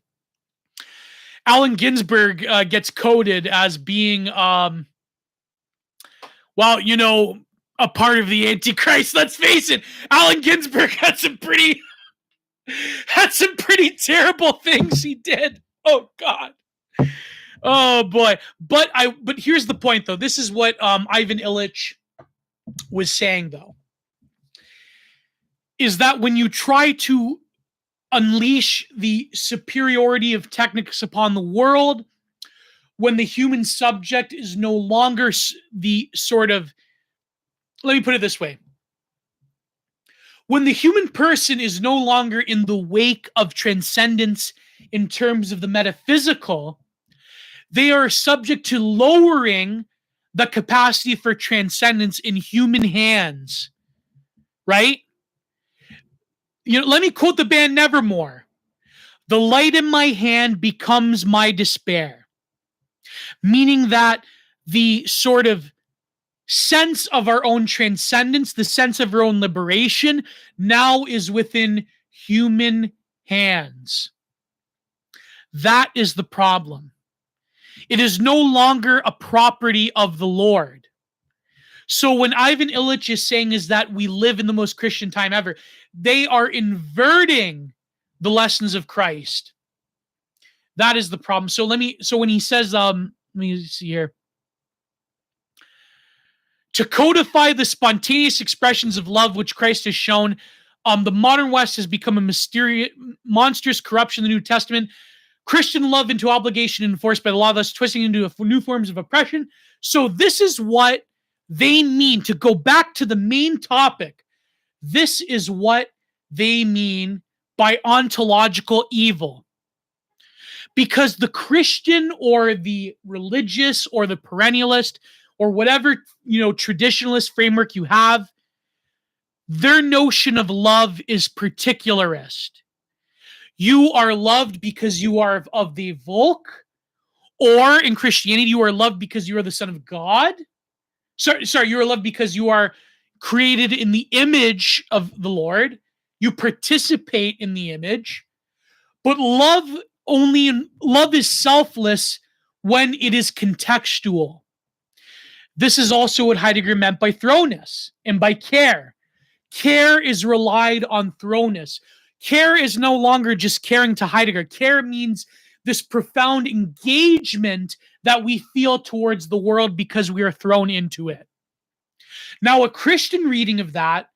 Allen Ginsberg gets coded as being, well, you know, a part of the Antichrist. Let's face it, Allen Ginsberg had some pretty terrible things he did. Oh God. Oh boy. But here's the point, though. This is what Ivan Illich was saying, though, is that when you try to unleash the superiority of technics upon the world, when the human subject is no longer the sort of, let me put it this way. When the human person is no longer in the wake of transcendence in terms of the metaphysical, they are subject to lowering the capacity for transcendence in human hands, right? You know, let me quote the band Nevermore. The light in my hand becomes my despair. Meaning that the sort of sense of our own transcendence, the sense of our own liberation, now is within human hands. That is the problem. It is no longer a property of the Lord. So when Ivan Illich is saying is that we live in the most Christian time ever, they are inverting the lessons of Christ. That is the problem. So when he says, let me see here. To codify the spontaneous expressions of love which Christ has shown, the modern West has become a mysterious, monstrous corruption of the New Testament. Christian love into obligation enforced by the law, thus twisting into new forms of oppression. So this is what they mean. To go back to the main topic, this is what they mean by ontological evil. Because the Christian or the religious or the perennialist or whatever, traditionalist framework you have, their notion of love is particularist. You are loved because you are of the Volk, or in Christianity, you are loved because you are the Son of God. Sorry, you are loved because you are created in the image of the Lord. You participate in the image. But love is selfless when it is contextual. This is also what Heidegger meant by thoroughness and by care. Care is relied on thoroughness. Care is no longer just caring to Heidegger. Care means this profound engagement that we feel towards the world because we are thrown into it. Now, a Christian reading of that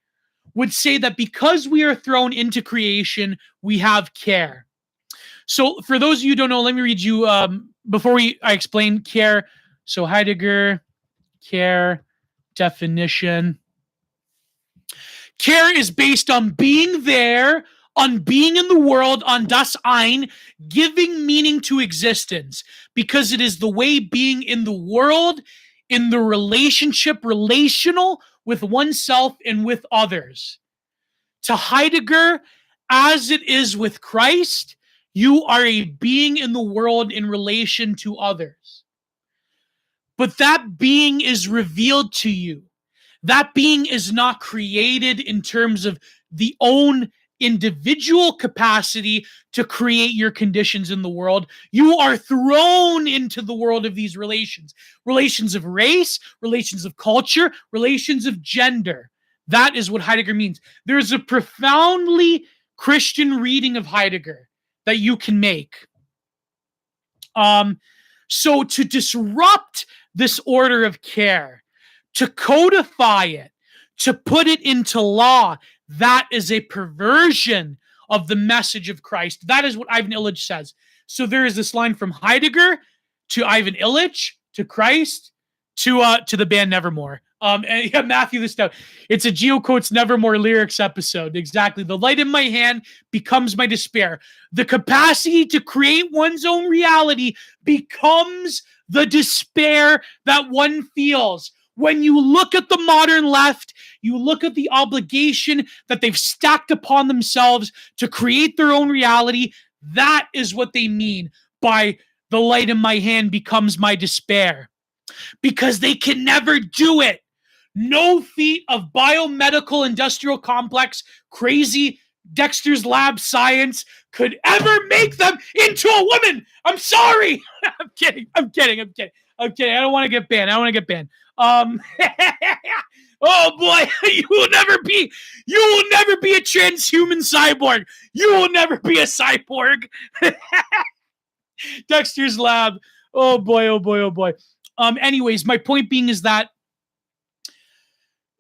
would say that because we are thrown into creation, we have care. So for those of you who don't know, let me read you, before I explain care. So Heidegger, care, definition. Care is based on being there, on being in the world, on das Ein, giving meaning to existence, because it is the way being in the world, in the relational with oneself and with others. To Heidegger, as it is with Christ, you are a being in the world in relation to others. But that being is revealed to you. That being is not created in terms of the own individual capacity to create your conditions in the world. You are thrown into the world of these relations of race, relations of culture, relations of gender. That is what Heidegger means. There's a profoundly Christian reading of Heidegger that you can make. So to disrupt this order of care, to codify it, to put it into law, that is a perversion of the message of Christ. That is what Ivan Illich says. So there is this line from Heidegger to Ivan Illich to Christ to the band Nevermore. And yeah, Matthew the Stout. It's a Geocodes Nevermore lyrics episode. Exactly. The light in my hand becomes my despair. The capacity to create one's own reality becomes the despair that one feels. When you look at the modern left, you look at the obligation that they've stacked upon themselves to create their own reality. That is what they mean by the light in my hand becomes my despair. Because they can never do it. No feat of biomedical industrial complex, crazy Dexter's Lab science could ever make them into a woman. I'm sorry. I'm kidding. I don't want to get banned. Oh boy, you will never be a transhuman cyborg. You will never be a cyborg. Dexter's Lab. Oh boy. Anyways, my point being is that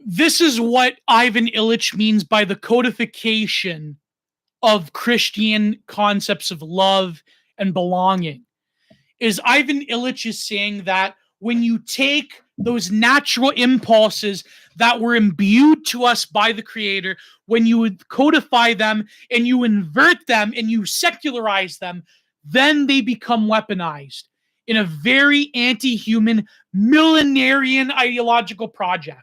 this is what Ivan Illich means by the codification of Christian concepts of love and belonging. Is Ivan Illich is saying that when you take those natural impulses that were imbued to us by the Creator, when you would codify them and you invert them and you secularize them, then they become weaponized in a very anti-human, millenarian ideological project.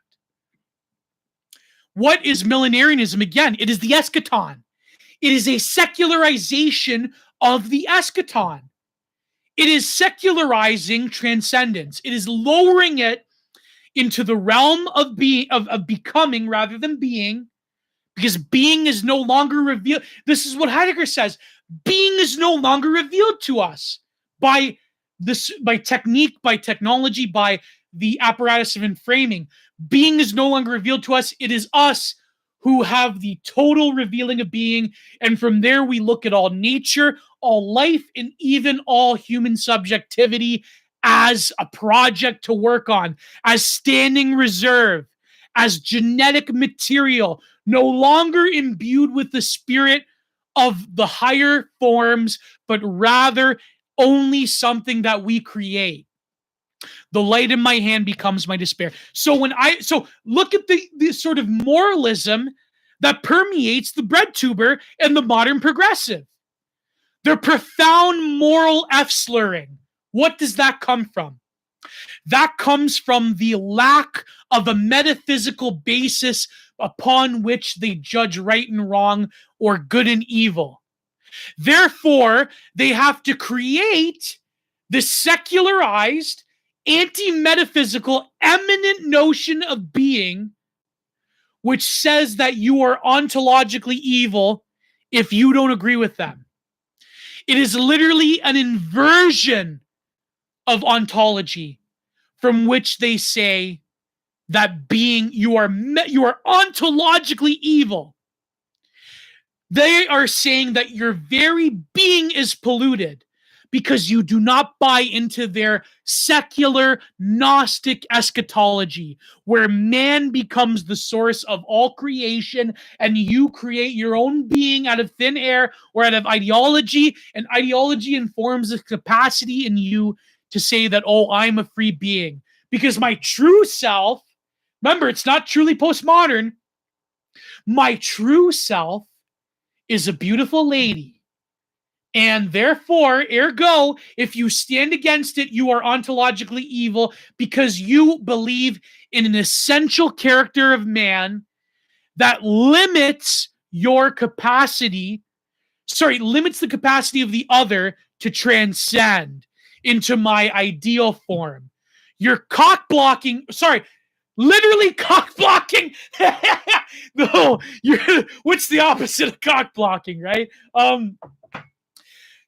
What is millenarianism? Again, it is the eschaton. It is a secularization of the eschaton. It is secularizing transcendence. It is lowering it into the realm of becoming rather than being, because being is no longer revealed. This is what Heidegger says. Being is no longer revealed to us by technique, by technology, by the apparatus of inframing. Being is no longer revealed to us. It is us who have the total revealing of being. And from there, we look at all nature, all life, and even all human subjectivity as a project to work on, as standing reserve, as genetic material, no longer imbued with the spirit of the higher forms, but rather only something that we create. The light in my hand becomes my despair. So look at the sort of moralism that permeates the breadtuber and the modern progressive. Their profound moral F-slurring. What does that come from? That comes from the lack of a metaphysical basis upon which they judge right and wrong or good and evil. Therefore, they have to create the secularized, anti-metaphysical, eminent notion of being, which says that you are ontologically evil if you don't agree with them. It is literally an inversion of ontology, from which they say that being, you are ontologically evil. They are saying that your very being is polluted because you do not buy into their secular Gnostic eschatology, where man becomes the source of all creation and you create your own being out of thin air or out of ideology, and ideology informs the capacity in you to say that, oh, I'm a free being. Because my true self, remember, it's not truly postmodern, my true self is a beautiful lady. And therefore, ergo, if you stand against it, you are ontologically evil because you believe in an essential character of man that limits your capacity, limits the capacity of the other to transcend into my ideal form. You're cock blocking, literally cock blocking. No, what's the opposite of cock blocking, right?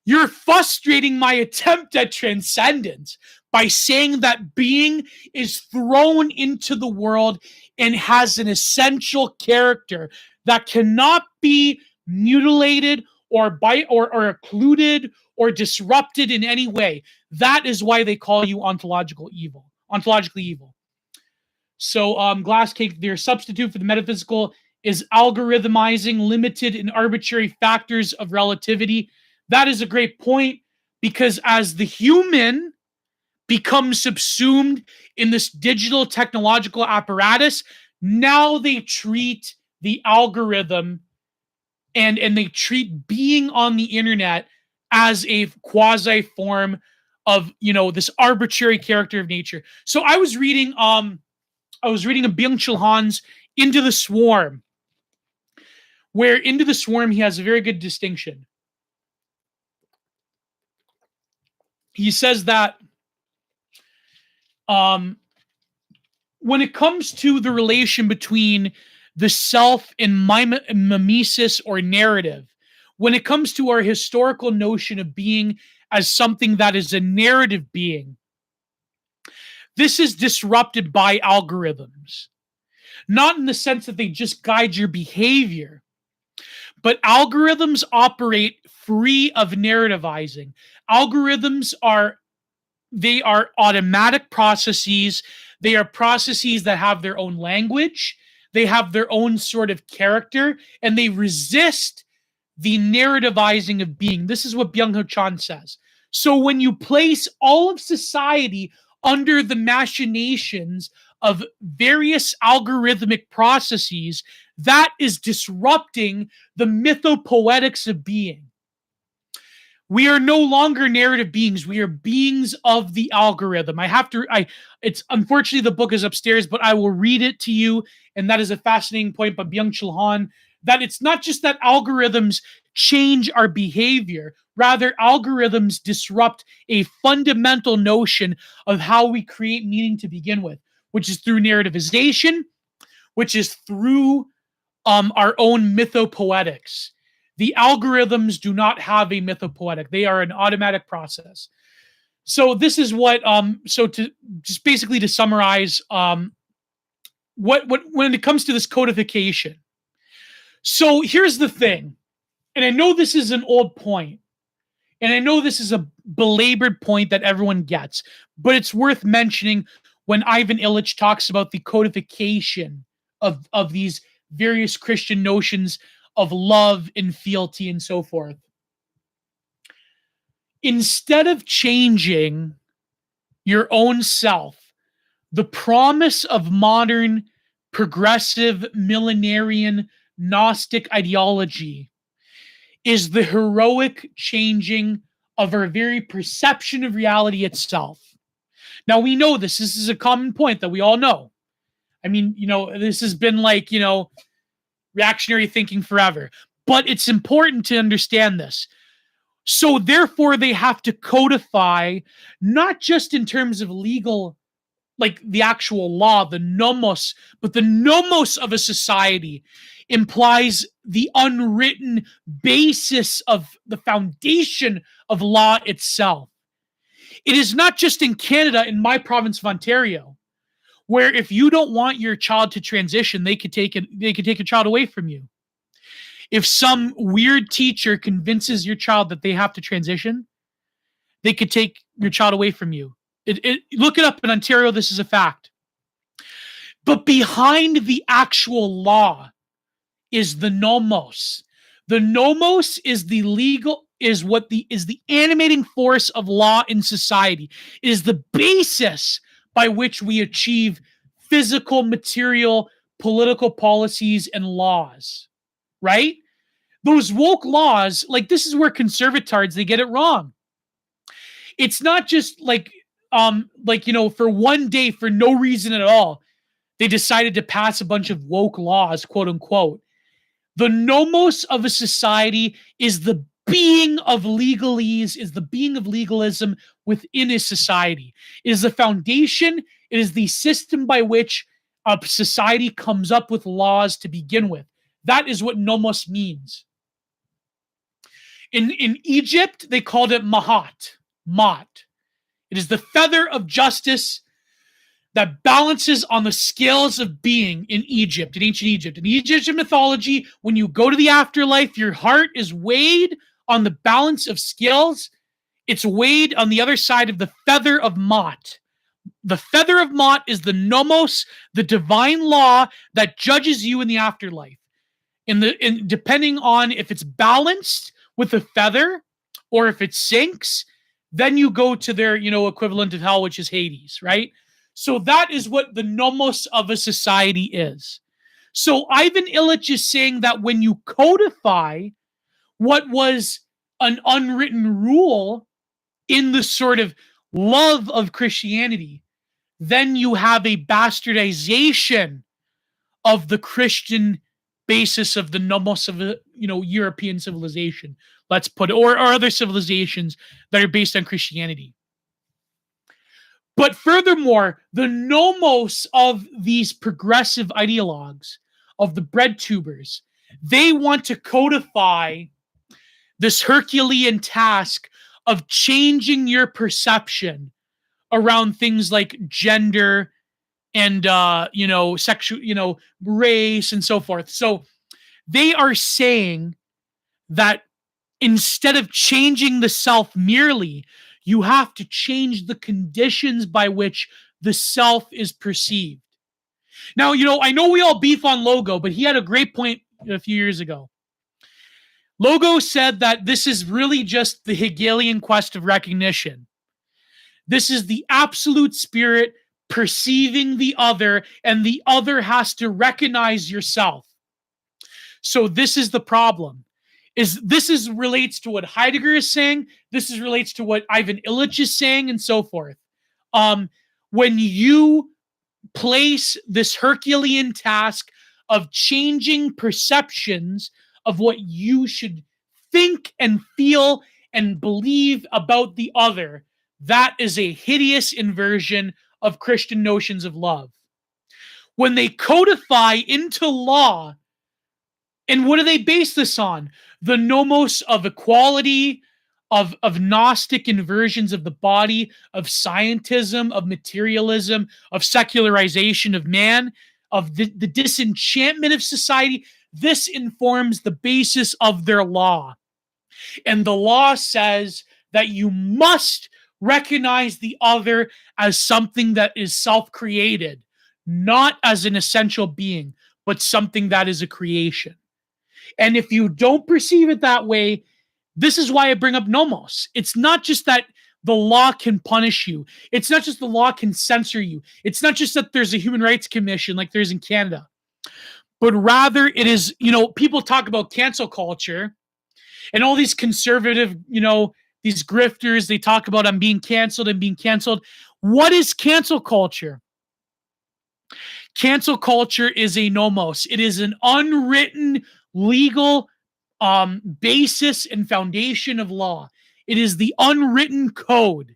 You're frustrating my attempt at transcendence by saying that being is thrown into the world and has an essential character that cannot be mutilated or occluded or disrupted in any way. That is why they call you ontologically evil. So Glasscake, their substitute for the metaphysical is algorithmizing limited and arbitrary factors of relativity. That is a great point, because as the human becomes subsumed in this digital technological apparatus, now they treat the algorithm and they treat being on the internet as a quasi form of, this arbitrary character of nature. So I was reading a Byung-Chul Han's Into the Swarm, where Into the Swarm, he has a very good distinction. He says that when it comes to the relation between the self and mimesis or narrative, when it comes to our historical notion of being as something that is a narrative being, this is disrupted by algorithms. Not in the sense that they just guide your behavior, but algorithms operate free of narrativizing. Algorithms are automatic processes. They are processes that have their own language. They have their own sort of character, and they resist the narrativizing of being. This is what Byung-Chul Han says. So when you place all of society under the machinations of various algorithmic processes, that is disrupting the mythopoetics of being. We are no longer narrative beings. We are beings of the algorithm. It's unfortunately the book is upstairs, but I will read it to you. And that is a fascinating point by Byung-Chul Han, that it's not just that algorithms change our behavior. Rather, algorithms disrupt a fundamental notion of how we create meaning to begin with, which is through narrativization, which is through our own mythopoetics. The algorithms do not have a mythopoetic. They are an automatic process. So this is what so to just basically to summarize what when it comes to this codification. So here's the thing, and I know this is an old point, and I know this is a belabored point that everyone gets, but it's worth mentioning when Ivan Illich talks about the codification of these various Christian notions of love and fealty and so forth. Instead of changing your own self, the promise of modern progressive millenarian Gnostic ideology is the heroic changing of our very perception of reality itself. Now, we know this. This is a common point that we all know. I mean, this has been like, reactionary thinking forever. But it's important to understand this. So, therefore, they have to codify, not just in terms of legal, like the actual law, the nomos, but the nomos of a society implies the unwritten basis of the foundation of law itself. It is not just in Canada, in my province of Ontario, where if you don't want your child to transition, they could take a child away from you. If some weird teacher convinces your child that they have to transition, they could take your child away from you. Look it up in Ontario. This is a fact. But behind the actual law is the nomos. The nomos is the legal is the animating force of law in society. It is the basis by which we achieve physical, material, political policies and laws. Right? Those woke laws, like this is where conservatards they get it wrong. It's not just for one day for no reason at all they decided to pass a bunch of woke laws, quote unquote. The nomos of a society is the being of legalese, is the being of legalism within a society. It is the foundation, it is the system by which a society comes up with laws to begin with. That is what nomos means. In Egypt, they called it mahat, mat. It is the feather of justice that balances on the scales of being in Egypt, in ancient Egypt. In Egyptian mythology, when you go to the afterlife, your heart is weighed on the balance of scales. It's weighed on the other side of the feather of Mot. The feather of Mot is the nomos, the divine law that judges you in the afterlife. Depending on if it's balanced with the feather or if it sinks, then you go to their, equivalent of hell, which is Hades, right? So that is what the nomos of a society is. So Ivan Illich is saying that when you codify what was an unwritten rule in the sort of love of Christianity, then you have a bastardization of the Christian basis of the nomos of European civilization, let's put it, or other civilizations that are based on Christianity. But furthermore, the nomos of these progressive ideologues, of the breadtubers, they want to codify this Herculean task of changing your perception around things like gender and sexual, race and so forth. So they are saying that instead of changing the self merely, you have to change the conditions by which the self is perceived. Now, I know we all beef on Logo, but he had a great point a few years ago. Logo said that this is really just the Hegelian quest of recognition. This is the absolute spirit perceiving the other, and the other has to recognize yourself. So this is the problem. This relates to what Heidegger is saying. This relates to what Ivan Illich is saying, and so forth. When you place this Herculean task of changing perceptions of what you should think and feel and believe about the other, that is a hideous inversion of Christian notions of love. When they codify into law, and what do they base this on? The nomos of equality, of Gnostic inversions of the body, of scientism, of materialism, of secularization of man, of the disenchantment of society. This informs the basis of their law. And the law says that you must recognize the other as something that is self-created, not as an essential being, but something that is a creation. And if you don't perceive it that way, this is why I bring up nomos. It's not just that the law can punish you. It's not just the law can censor you. It's not just that there's a human rights commission like there's in Canada, but rather it is, people talk about cancel culture and all these conservative, these grifters, they talk about I'm being canceled and being canceled. What is cancel culture? Cancel culture is a nomos. It is an unwritten legal basis and foundation of law. It is the unwritten code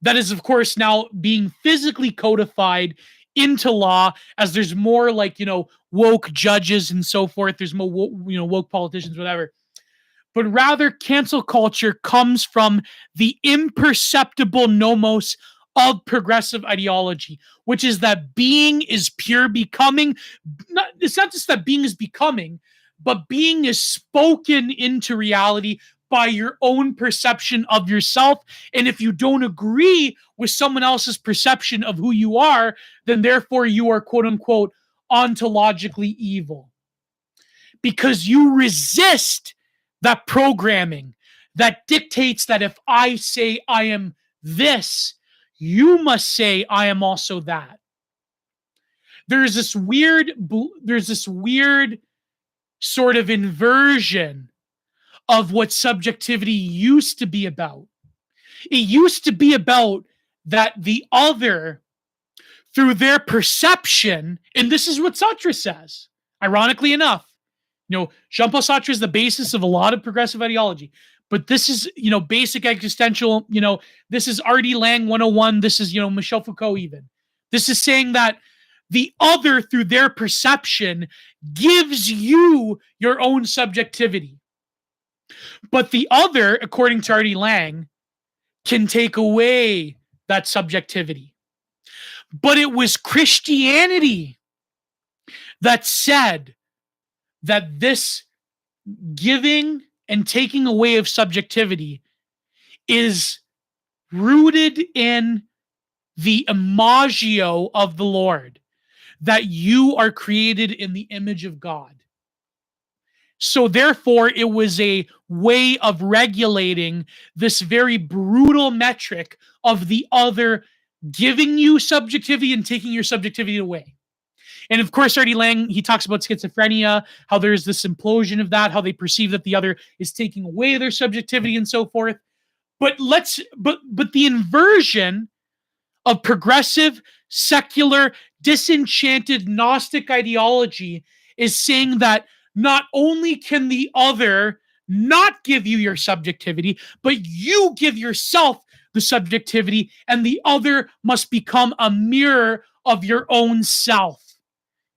that is, of course, now being physically codified into law as there's more woke judges and so forth. There's more, woke politicians, whatever. But rather, cancel culture comes from the imperceptible nomos of progressive ideology, which is that being is pure becoming. It's not just that being is becoming, but being is spoken into reality by your own perception of yourself. And if you don't agree with someone else's perception of who you are, then therefore you are, quote unquote, ontologically evil. Because you resist that programming that dictates that if I say I am this, you must say I am also that. There's this weird sort of inversion of what subjectivity used to be about. It used to be about that the other, through their perception, and this is what Sartre says, ironically enough, Jean-Paul Sartre is the basis of a lot of progressive ideology. But this is, basic existential, this is R.D. Lang 101. This is, Michel Foucault even. This is saying that the other, through their perception, gives you your own subjectivity. But the other, according to R.D. Lang, can take away that subjectivity. But it was Christianity that said that this giving and taking away of subjectivity is rooted in the imago of the Lord, that you are created in the image of God. So therefore, it was a way of regulating this very brutal metric of the other giving you subjectivity and taking your subjectivity away. And of course, R.D. Lang, he talks about schizophrenia, how there's this implosion of that, how they perceive that the other is taking away their subjectivity and so forth. But the inversion of progressive, secular, disenchanted Gnostic ideology is saying that not only can the other not give you your subjectivity, but you give yourself the subjectivity, and the other must become a mirror of your own self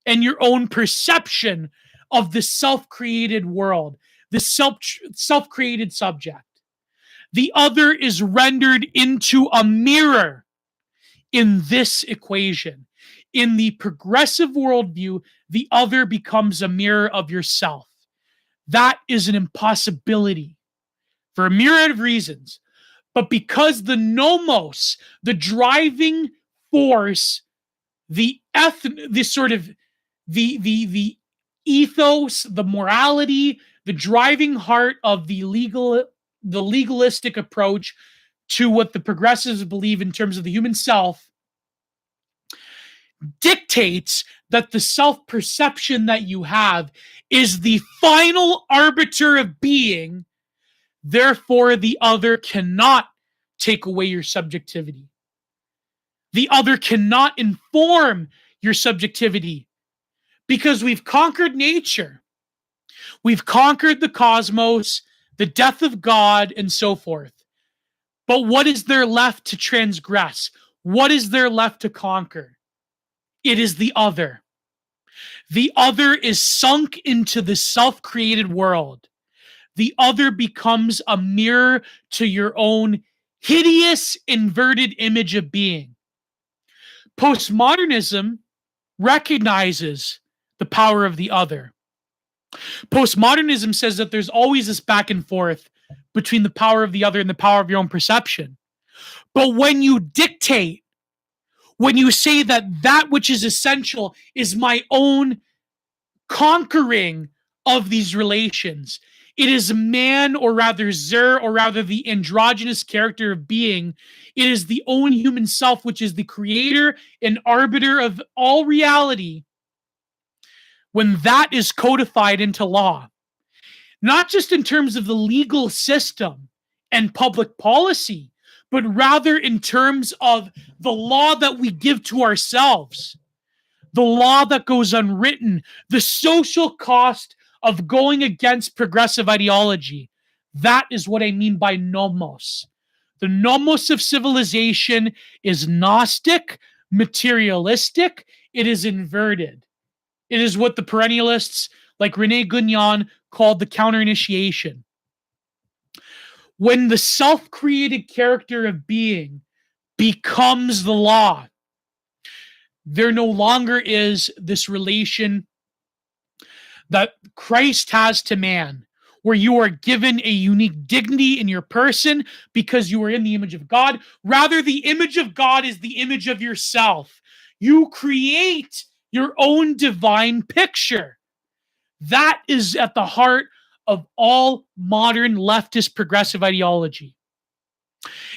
and your own perception of the self-created world, the self-created subject. The other is rendered into a mirror in this equation. In the progressive worldview, the other becomes a mirror of yourself. That is an impossibility for a myriad of reasons. But because the nomos, the driving force, the ethos, the morality, the driving heart of the legalistic approach to what the progressives believe in terms of the human self dictates that the self-perception that you have is the final arbiter of being. Therefore, the other cannot take away your subjectivity. The other cannot inform your subjectivity because we've conquered nature. We've conquered the cosmos, the death of God, and so forth. But what is there left to transgress? What is there left to conquer? It is the other. The other is sunk into the self-created world. the other becomes a mirror to your own hideous, inverted image of being. Postmodernism recognizes the power of the other. Postmodernism says that there's always this back and forth between the power of the other and the power of your own perception. But when you dictate, when you say that that which is essential is my own conquering of these relations, it is man, or rather Zer, or rather the androgynous character of being. It is the own human self, which is the creator and arbiter of all reality. When that is codified into law, not just in terms of the legal system and public policy, but rather in terms of the law that we give to ourselves, the law that goes unwritten, the social cost of going against progressive ideology. That is what I mean by nomos. The nomos of civilization is Gnostic, materialistic, it is inverted. It is what the perennialists like Rene Guignon called the counter-initiation. When the self-created character of being becomes the law, there no longer is this relation that Christ has to man, where you are given a unique dignity in your person because you are in the image of God. Rather, the image of God is the image of yourself. You create your own divine picture. That is at the heart of all modern leftist progressive ideology.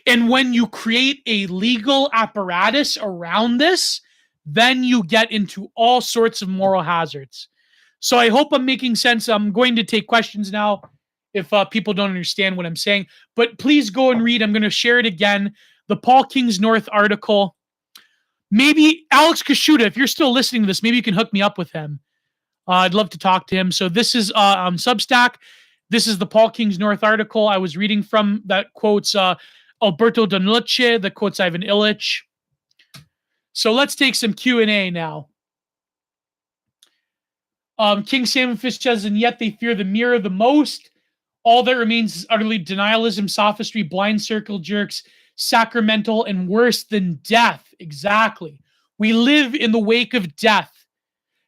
And when you create a legal apparatus around this, then you get into all sorts of moral hazards. So I hope I'm making sense. I'm going to take questions now if people don't understand what I'm saying. But please go and read. I'm going to share it again. The Paul Kings North article. Maybe Alex Kashuta, if you're still listening to this, maybe you can hook me up with him. I'd love to talk to him. So this is on Substack. This is the Paul Kings North article I was reading from that quotes Alberto Donluce, that quotes Ivan Illich. So let's take some Q&A now. King Salmon Fish says, and yet they fear the mirror the most. All that remains is utterly denialism, sophistry, blind circle jerks, sacramental, and worse than death. Exactly. We live in the wake of death.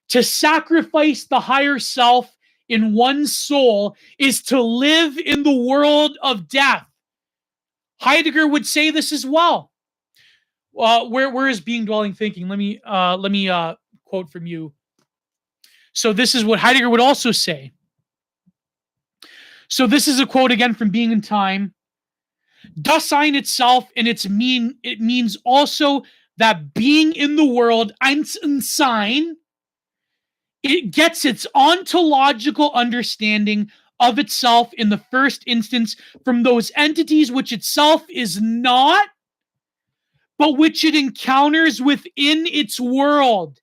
To sacrifice the higher self in one's soul is to live in the world of death. Heidegger would say this as well. Where is being dwelling thinking? Let me quote from you. So this is what Heidegger would also say. So this is a quote again from Being in Time. Das Sein itself, and it means also that being in the world, eins und sein, it gets its ontological understanding of itself in the first instance from those entities which itself is not, but which it encounters within its world,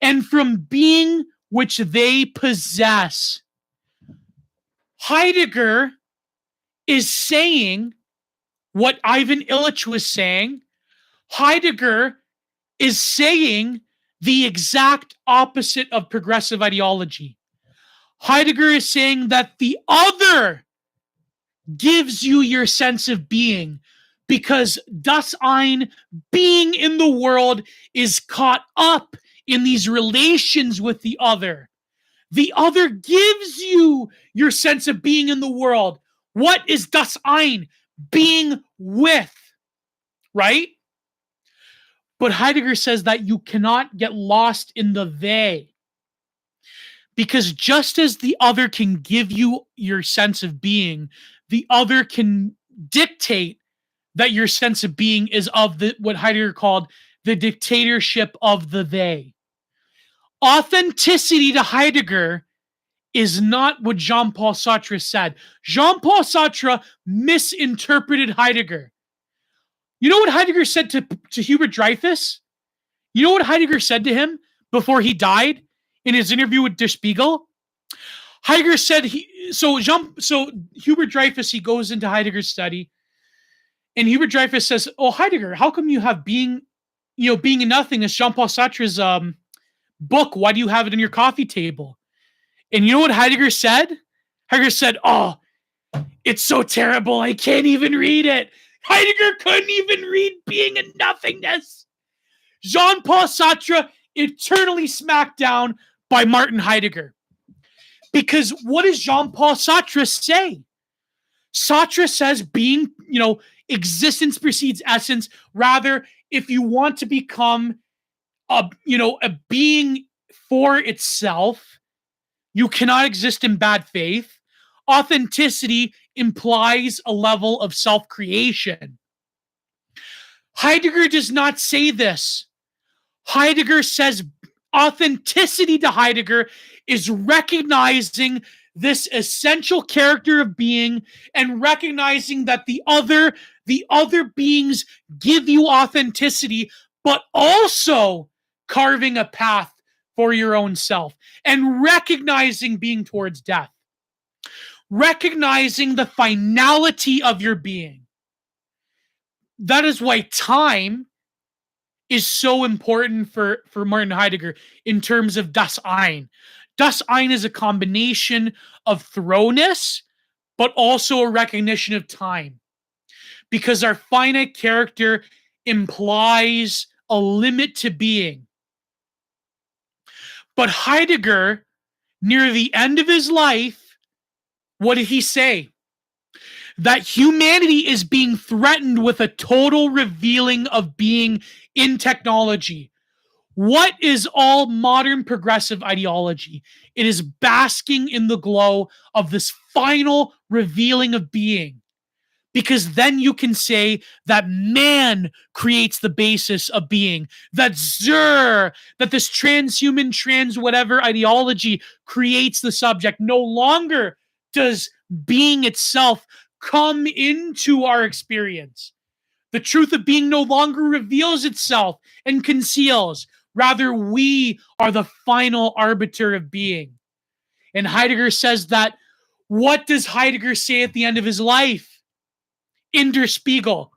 and from being which they possess. Heidegger is saying what Ivan Illich was saying. Heidegger is saying the exact opposite of progressive ideology. Heidegger is saying that the other gives you your sense of being, because das Ein, being in the world, is caught up in these relations with the other. The other gives you your sense of being in the world. What is das Ein? Being with, right? But Heidegger says that you cannot get lost in the they. Because just as the other can give you your sense of being, the other can dictate that your sense of being is of what Heidegger called the dictatorship of the they. Authenticity to Heidegger is not what Jean-Paul Sartre said. Jean-Paul Sartre misinterpreted Heidegger. You know what Heidegger said to Hubert Dreyfus? You know what Heidegger said to him before he died in his interview with Der Spiegel? Heidegger said, so Hubert Dreyfus, he goes into Heidegger's study, and Hubert Dreyfus says, oh, Heidegger, how come you have being and nothing as Jean-Paul Sartre's book? Why do you have it on your coffee table? And you know what Heidegger said? Heidegger said, oh, It's so terrible, I can't even read it. Heidegger couldn't even read Being and Nothingness. Jean-Paul Sartre eternally smacked down by Martin Heidegger. Because what does Jean-Paul Sartre say? Sartre says being, existence precedes essence. Rather, if you want to become a being for itself, you cannot exist in bad faith. Authenticity implies a level of self-creation. Heidegger does not say this. Heidegger says authenticity to Heidegger is recognizing this essential character of being and recognizing that the other beings give you authenticity, but also carving a path for your own self and recognizing being towards death, recognizing the finality of your being. That is why time is so important for Martin Heidegger in terms of Das Ein. Das Ein is a combination of thoroughness, but also a recognition of time. Because our finite character implies a limit to being. But Heidegger, near the end of his life, what did he say? That humanity is being threatened with a total revealing of being in technology. What is all modern progressive ideology? It is basking in the glow of this final revealing of being. Because then you can say that man creates the basis of being, that this transhuman, trans whatever ideology creates the subject. No longer does being itself come into our experience. The truth of being no longer reveals itself and conceals. Rather, we are the final arbiter of being. And Heidegger says that. What does Heidegger say at the end of his life? In Der Spiegel,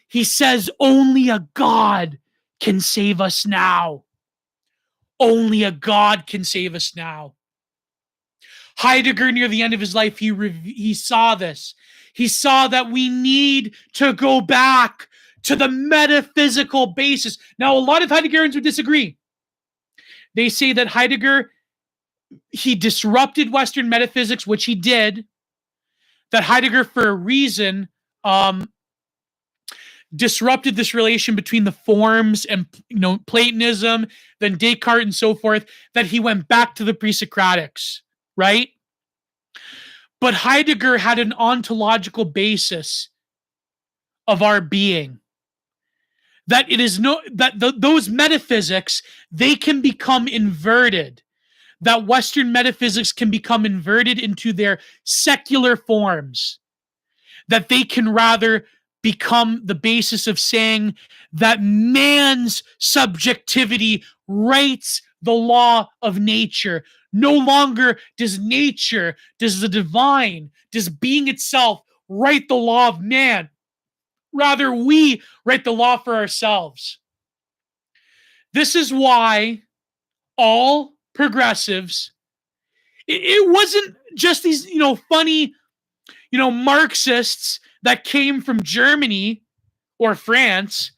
he says, only a God can save us now. Only a God can save us now. Heidegger, near the end of his life, he saw this. He saw that we need to go back to the metaphysical basis. Now, a lot of Heideggerians would disagree. They say that Heidegger, he disrupted Western metaphysics, which he did. That Heidegger, for a reason, disrupted this relation between the forms and Platonism, then Descartes and so forth, that he went back to the pre-Socratics, right? But Heidegger had an ontological basis of our being. That it is those metaphysics, they can become inverted. That Western metaphysics can become inverted into their secular forms. That they can rather become the basis of saying that man's subjectivity writes the law of nature. No longer does the divine, does being itself write the law of man. Rather, we write the law for ourselves. This is why all progressives, it wasn't just these, funny, Marxists that came from Germany or France.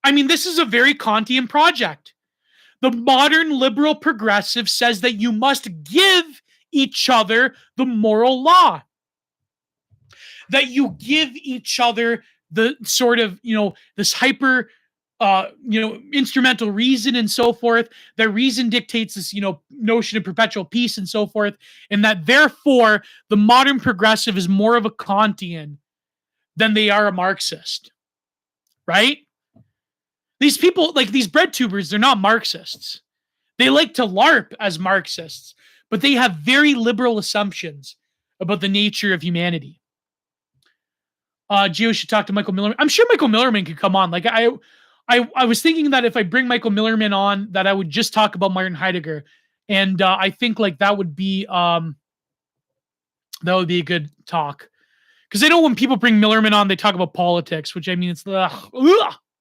I mean, this is a very Kantian project. The modern liberal progressive says that you must give each other the moral law. That you give each other the sort of, this hyper, instrumental reason and so forth. That reason dictates this, notion of perpetual peace and so forth. And that therefore the modern progressive is more of a Kantian than they are a Marxist. Right? These people, like these breadtubers, they're not Marxists. They like to LARP as Marxists, but they have very liberal assumptions about the nature of humanity. Gio should talk to Michael Millerman. I'm sure Michael Millerman could come on. Like I was thinking that if I bring Michael Millerman on, that I would just talk about Martin Heidegger, and I think like that would be a good talk. Because I know when people bring Millerman on, they talk about politics, which I mean, it's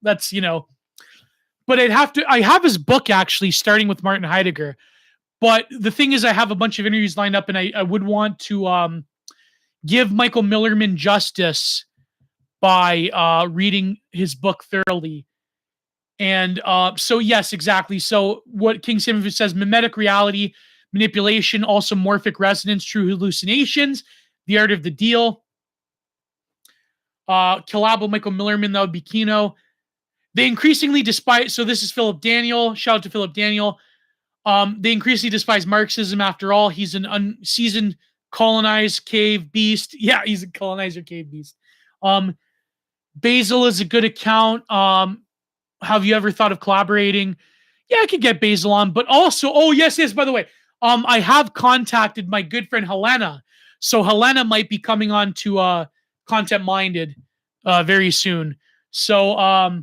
that's But I have his book actually, starting with Martin Heidegger. But the thing is, I have a bunch of interviews lined up, and I would want to give Michael Millerman justice by reading his book thoroughly. And so, yes, exactly. So, what King Simon says: mimetic reality, manipulation, also morphic resonance, true hallucinations, the art of the deal. Collabo Michael Millerman, that would be Kino. They increasingly despise. So, this is Philip Daniel. Shout out to Philip Daniel. They increasingly despise Marxism. After all, he's an unseasoned colonized cave beast. Yeah, he's a colonizer cave beast. Basil is a good account. Have you ever thought of collaborating? Yeah, I could get Basil on, but also, oh yes, by the way, I have contacted my good friend Helena, so Helena might be coming on to Content Minded very soon. So I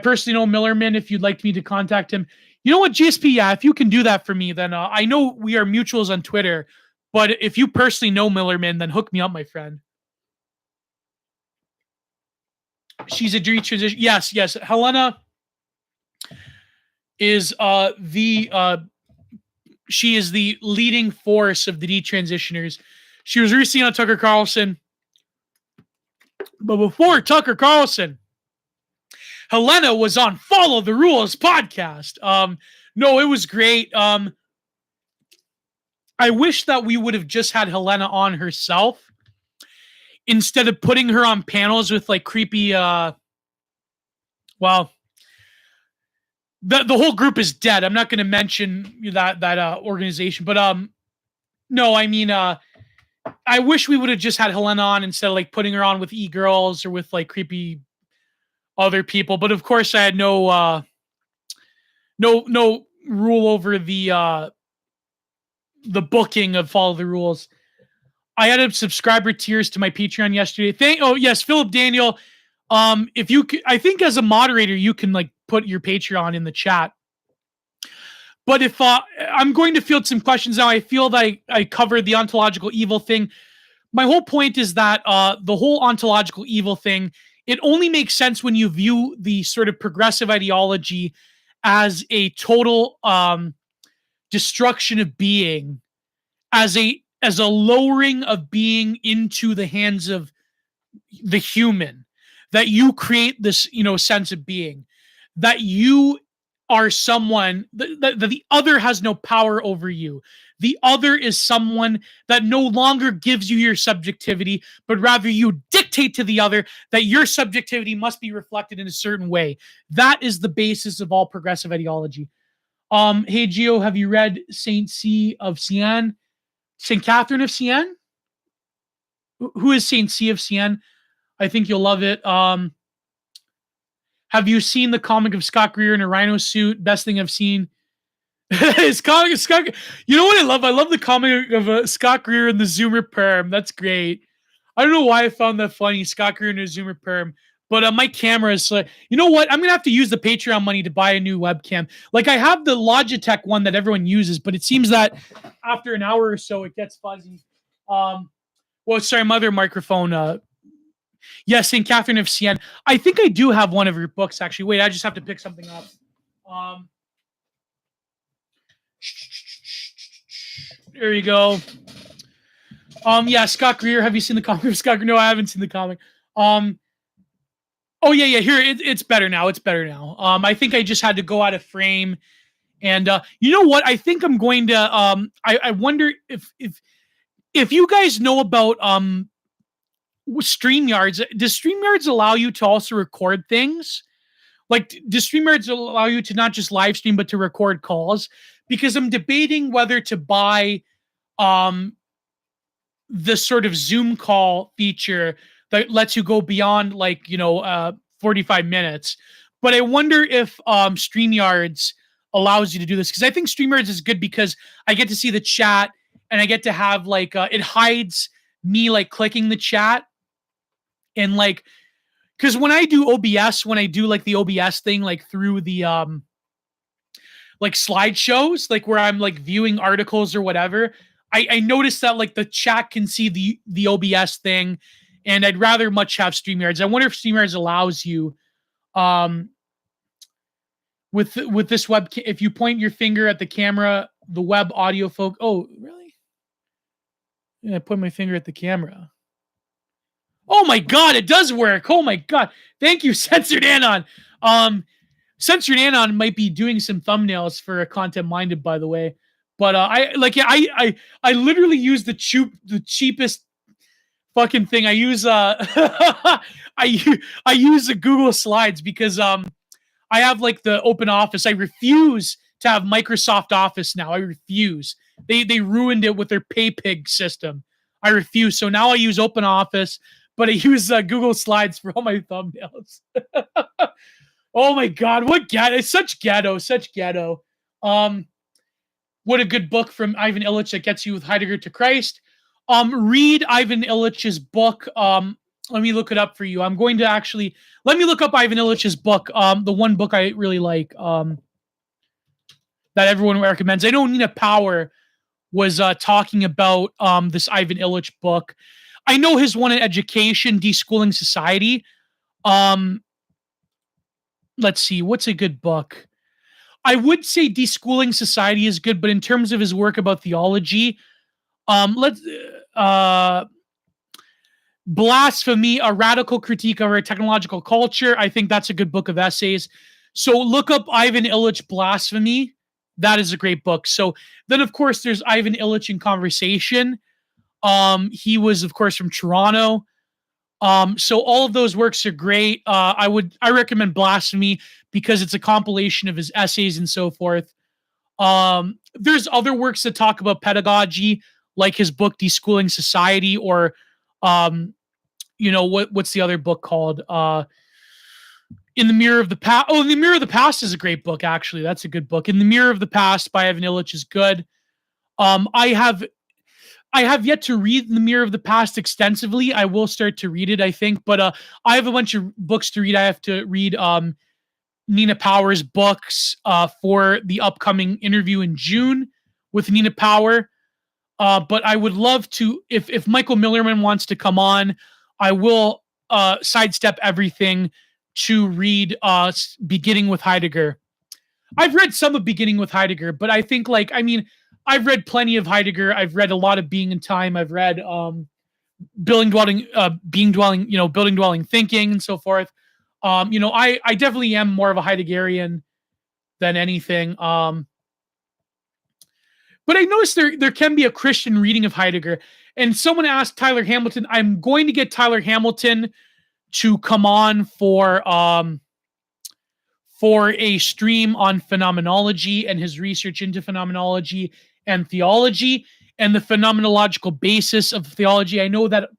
personally know Millerman. If you'd like me to contact him, you know what, GSP? Yeah, if you can do that for me, then I know we are mutuals on Twitter, but if you personally know Millerman, then hook me up, my friend. She's a D transition. Yes. Helena is she is the leading force of the detransitioners. She was recently on Tucker Carlson. But before Tucker Carlson, Helena was on Follow the Rules podcast. No, it was great. I wish that we would have just had Helena on herself instead of putting her on panels with like creepy well, the whole group is dead. I'm not going to mention that organization, but no, I mean I wish we would have just had Helena on instead of like putting her on with e-girls or with like creepy other people. But of course, I had no rule over the booking of Follow the Rules. I added subscriber tiers to my Patreon yesterday. Oh yes, Philip Daniel. If you, I think as a moderator, you can like put your Patreon in the chat. But if I'm going to field some questions now, I feel that I covered the ontological evil thing. My whole point is that the whole ontological evil thing, it only makes sense when you view the sort of progressive ideology as a total destruction of being, as a lowering of being into the hands of the human, that you create this sense of being, that you are someone that the other has no power over you. The other is someone that no longer gives you your subjectivity, but rather you dictate to the other that your subjectivity must be reflected in a certain way. That is the basis of all progressive ideology. Hey Gio, have you read Saint C of Sienne? Saint Catherine of Sienne? Who is Saint C of Sienne? I think you'll love it. Have you seen the comic of Scott Greer in a rhino suit? Best thing I've seen. Scott. You know what I love? I love the comic of Scott Greer in the Zoomer perm. That's great. I don't know why I found that funny, Scott Greer in a Zoomer perm. But my camera is you know what? I'm gonna have to use the Patreon money to buy a new webcam. Like I have the Logitech one that everyone uses, but it seems that after an hour or so it gets fuzzy. Well, sorry, my other microphone. Yes, St. Catherine of Sienne. I think I do have one of your books, actually. Wait, I just have to pick something up. There you go. Yeah, Scott Greer. Have you seen the comic of Scott Greer? No, I haven't seen the comic. Oh, yeah. Here, it's better now. It's better now. I think I just had to go out of frame. And you know what? I think I'm going to I wonder if you guys know about StreamYards. Does StreamYards allow you to also record things? Like, does StreamYards allow you to not just live stream but to record calls? Because I'm debating whether to buy the sort of Zoom call feature that lets you go beyond 45 minutes. But I wonder if StreamYards allows you to do this, because I think StreamYards is good because I get to see the chat and I get to have it hides me clicking the chat, and because when I do OBS, when I do the OBS thing through the slideshows, where I'm viewing articles or whatever, I noticed that the chat can see the OBS thing, and I'd rather much have StreamYards. I wonder if StreamYards allows you with this web, if you point your finger at the camera, the web audio folk. Oh, really? I point my finger at the camera. Oh my god, it does work. Oh my god. Thank you, Censored Anon. Censored Anon might be doing some thumbnails for a Content Minded, by the way. But I literally use the cheapest fucking thing. I use I use the Google Slides because I have like the Open Office. I refuse to have Microsoft Office now. I refuse. They ruined it with their PayPig system. I refuse. So now I use Open Office, but I use Google Slides for all my thumbnails. Oh my god, what ghetto! It's such ghetto, such ghetto. What a good book from Ivan Illich that gets you with Heidegger to Christ. Read Ivan Illich's book. Let me look it up for you. I'm going to actually let me look up Ivan Illich's book. The one book I really like. That everyone recommends. I know Nina Power was talking about this Ivan Illich book. I know his one in education, Deschooling Society. Let's see, what's a good book? I would say Deschooling Society is good, but in terms of his work about theology, let's Blasphemy, a radical critique of our technological culture. I think that's a good book of essays. So look up Ivan Illich Blasphemy. That is a great book. So then, of course, there's Ivan Illich in Conversation. He was, of course, from Toronto. So all of those works are great. I recommend Blasphemy because it's a compilation of his essays and so forth. There's other works that talk about pedagogy, like his book Deschooling Society, or what's the other book called? In the Mirror of the Past. Oh, In the Mirror of the Past is a great book, actually. That's a good book. In the Mirror of the Past by Ivan Illich is good. I have yet to read The Mirror of the Past extensively. I will start to read it, I think, but I have a bunch of books to read. I have to read Nina Power's books for the upcoming interview in June with Nina Power. But I would love to, if Michael Millerman wants to come on, I will sidestep everything to read Beginning with Heidegger. I've read some of Beginning with Heidegger, but I think I've read plenty of Heidegger. I've read a lot of Being and Time. I've read Building Dwelling Thinking and so forth. I definitely am more of a Heideggerian than anything. But I noticed there can be a Christian reading of Heidegger. And someone asked Tyler Hamilton. I'm going to get Tyler Hamilton to come on for a stream on phenomenology and his research into phenomenology and theology and the phenomenological basis of theology. I know that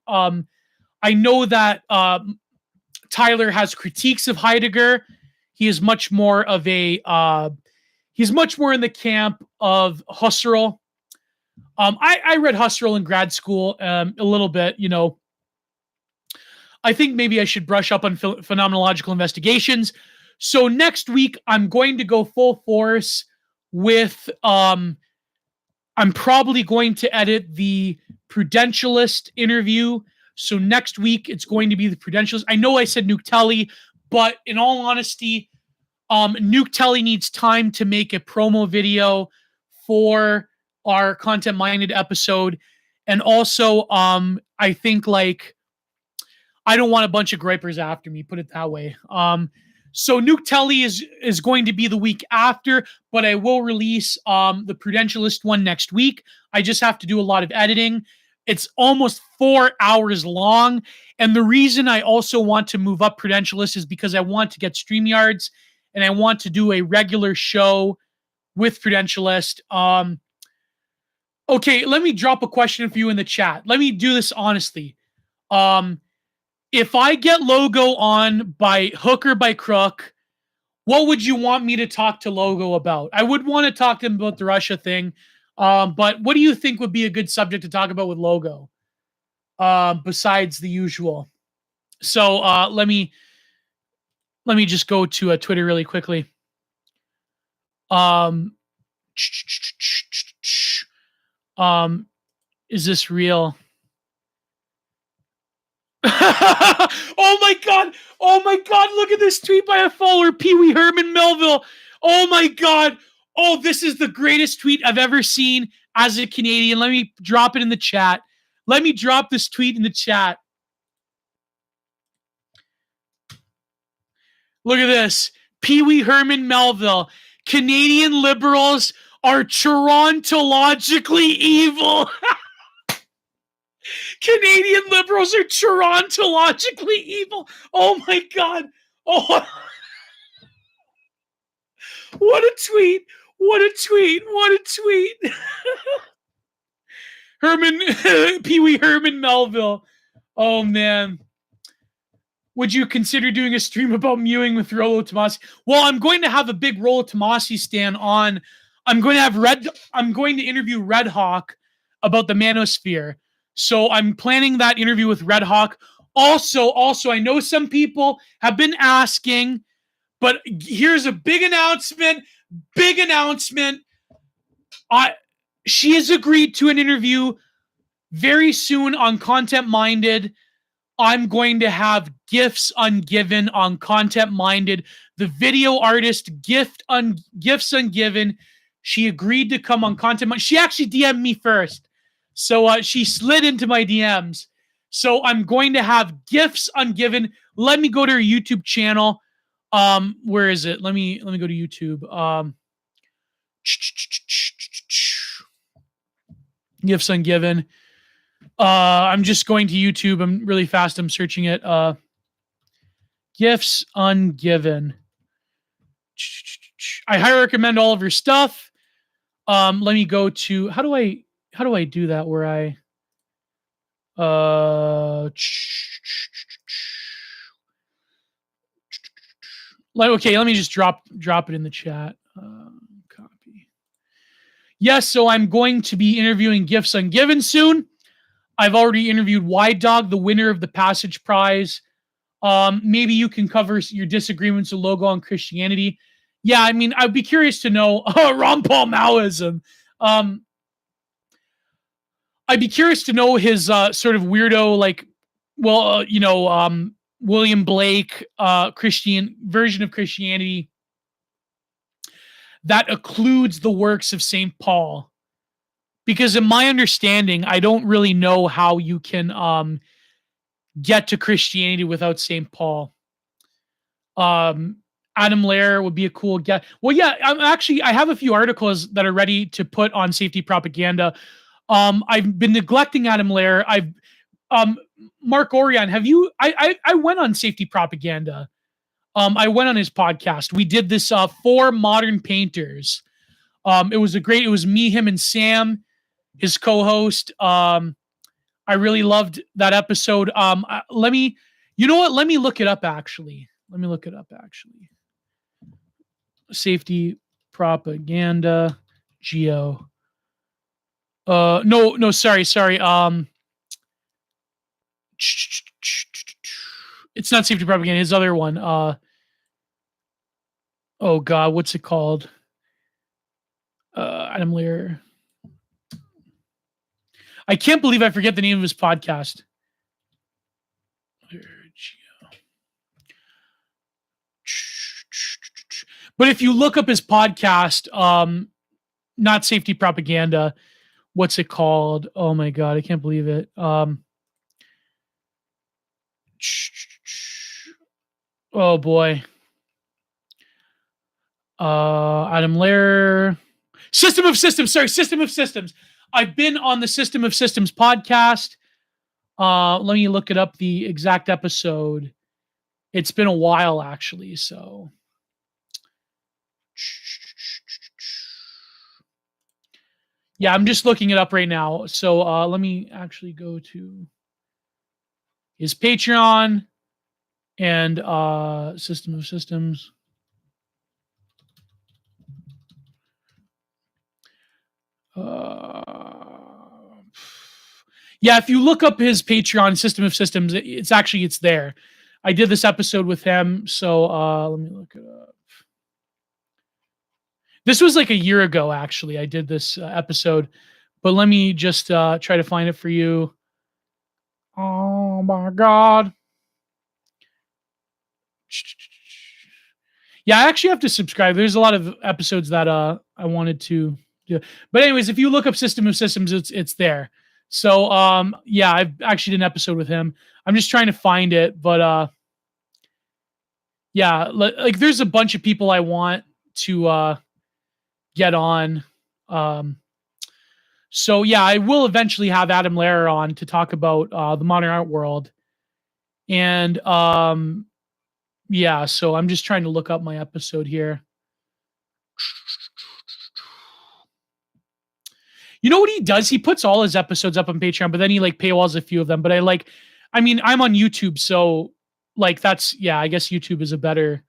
Tyler has critiques of Heidegger. He is much more of a he's much more in the camp of Husserl. I read Husserl in grad school a little bit. I think maybe I should brush up on phenomenological investigations. So next week, I'm going to go full force with, I'm probably going to edit the Prudentialist interview. So next week, it's going to be the Prudentialist. I know I said Nuke Telly, but in all honesty, Nuke Telly needs time to make a promo video for our Content Minded episode. And also, I think I don't want a bunch of gripers after me, put it that way. So Nuke Telly is going to be the week after, but I will release the Prudentialist one next week. I just have to do a lot of editing. It's almost 4 hours long. And the reason I also want to move up Prudentialist is because I want to get StreamYards and I want to do a regular show with Prudentialist. Okay, let me drop a question for you in the chat. Let me do this honestly. If I get Logo on by hook or by crook, what would you want me to talk to Logo about? I would want to talk to him about the Russia thing. But what do you think would be a good subject to talk about with Logo? Besides the usual. So let me just go to Twitter really quickly. Is this real? Oh my god! Oh my god! Look at this tweet by a follower, Pee Wee Herman Melville. Oh my god! Oh, this is the greatest tweet I've ever seen as a Canadian. Let me drop it in the chat. Let me drop this tweet in the chat. Look at this. Pee Wee Herman Melville. Canadian liberals are Ontologically evil. Canadian liberals are Ontologically evil. Oh my God. Oh, what a tweet. What a tweet. What a tweet. Pee Wee Herman Melville. Oh man. Would you consider doing a stream about mewing with Rollo Tomasi? Well, I'm going to have a big Rollo Tomasi stand on. I'm going to interview Red Hawk about the manosphere. So I'm planning that interview with Red Hawk. Also, I know some people have been asking, but here's a big announcement. Big announcement. She has agreed to an interview very soon on Content Minded. I'm going to have Gifts Ungiven on Content Minded. The video artist Gifts Ungiven. She agreed to come on Content Minded. She actually DM'd me first. So she slid into my DMs. So I'm going to have Gifts Ungiven. Let me go to her YouTube channel. Where is it? Let me go to YouTube. Gifts Ungiven. I'm just going to YouTube. I'm really fast. I'm searching it. Gifts Ungiven. I highly recommend all of your stuff. Let me go to how do I do that where I okay, let me just drop it in the chat. Copy. Yes, so I'm going to be interviewing Gifts Ungiven soon. I've already interviewed Wide Dog, the winner of the Passage Prize. Maybe you can cover your disagreements with Logo on Christianity. Yeah, I mean, I'd be curious to know Ron Paul Maoism. I'd be curious to know his sort of weirdo, like, William Blake Christian version of Christianity that occludes the works of St. Paul. Because in my understanding, I don't really know how you can get to Christianity without St. Paul. Adam Lair would be a cool guest. Well, yeah, I have a few articles that are ready to put on Safety Propaganda. I've been neglecting Adam Lair. Mark Orion, have you? I went on Safety Propaganda. I went on his podcast. We did this 4 modern painters. It was me, him, and Sam, his co-host. I really loved that episode. Let me look it up actually. Safety Propaganda Geo. No, sorry. It's not Safety Propaganda, his other one. Oh God, what's it called? Adam Lear. I can't believe I forget the name of his podcast. But if you look up his podcast, not Safety Propaganda, what's it called? Oh my God, I can't believe it. Oh boy. Adam Lair. System of Systems. I've been on the System of Systems podcast. Let me look it up, the exact episode. It's been a while, actually, so. Yeah, I'm just looking it up right now. So let me actually go to his Patreon and System of Systems. Yeah, if you look up his Patreon, System of Systems, it's there. I did this episode with him, so let me look it up. This was like a year ago, actually. I did this episode, but let me just try to find it for you. Oh my God. Yeah, I actually have to subscribe. There's a lot of episodes that I wanted to do. But anyways, if you look up System of Systems, it's there. So yeah, I've actually did an episode with him. I'm just trying to find it, but yeah, like there's a bunch of people I want to get on. Um so yeah, I will eventually have Adam Lehrer on to talk about the modern art world. And yeah, so I'm just trying to look up my episode here. You know what he does? He puts all his episodes up on Patreon, but then he like paywalls a few of them. But I mean, I'm on YouTube, so like that's yeah. I guess YouTube is a better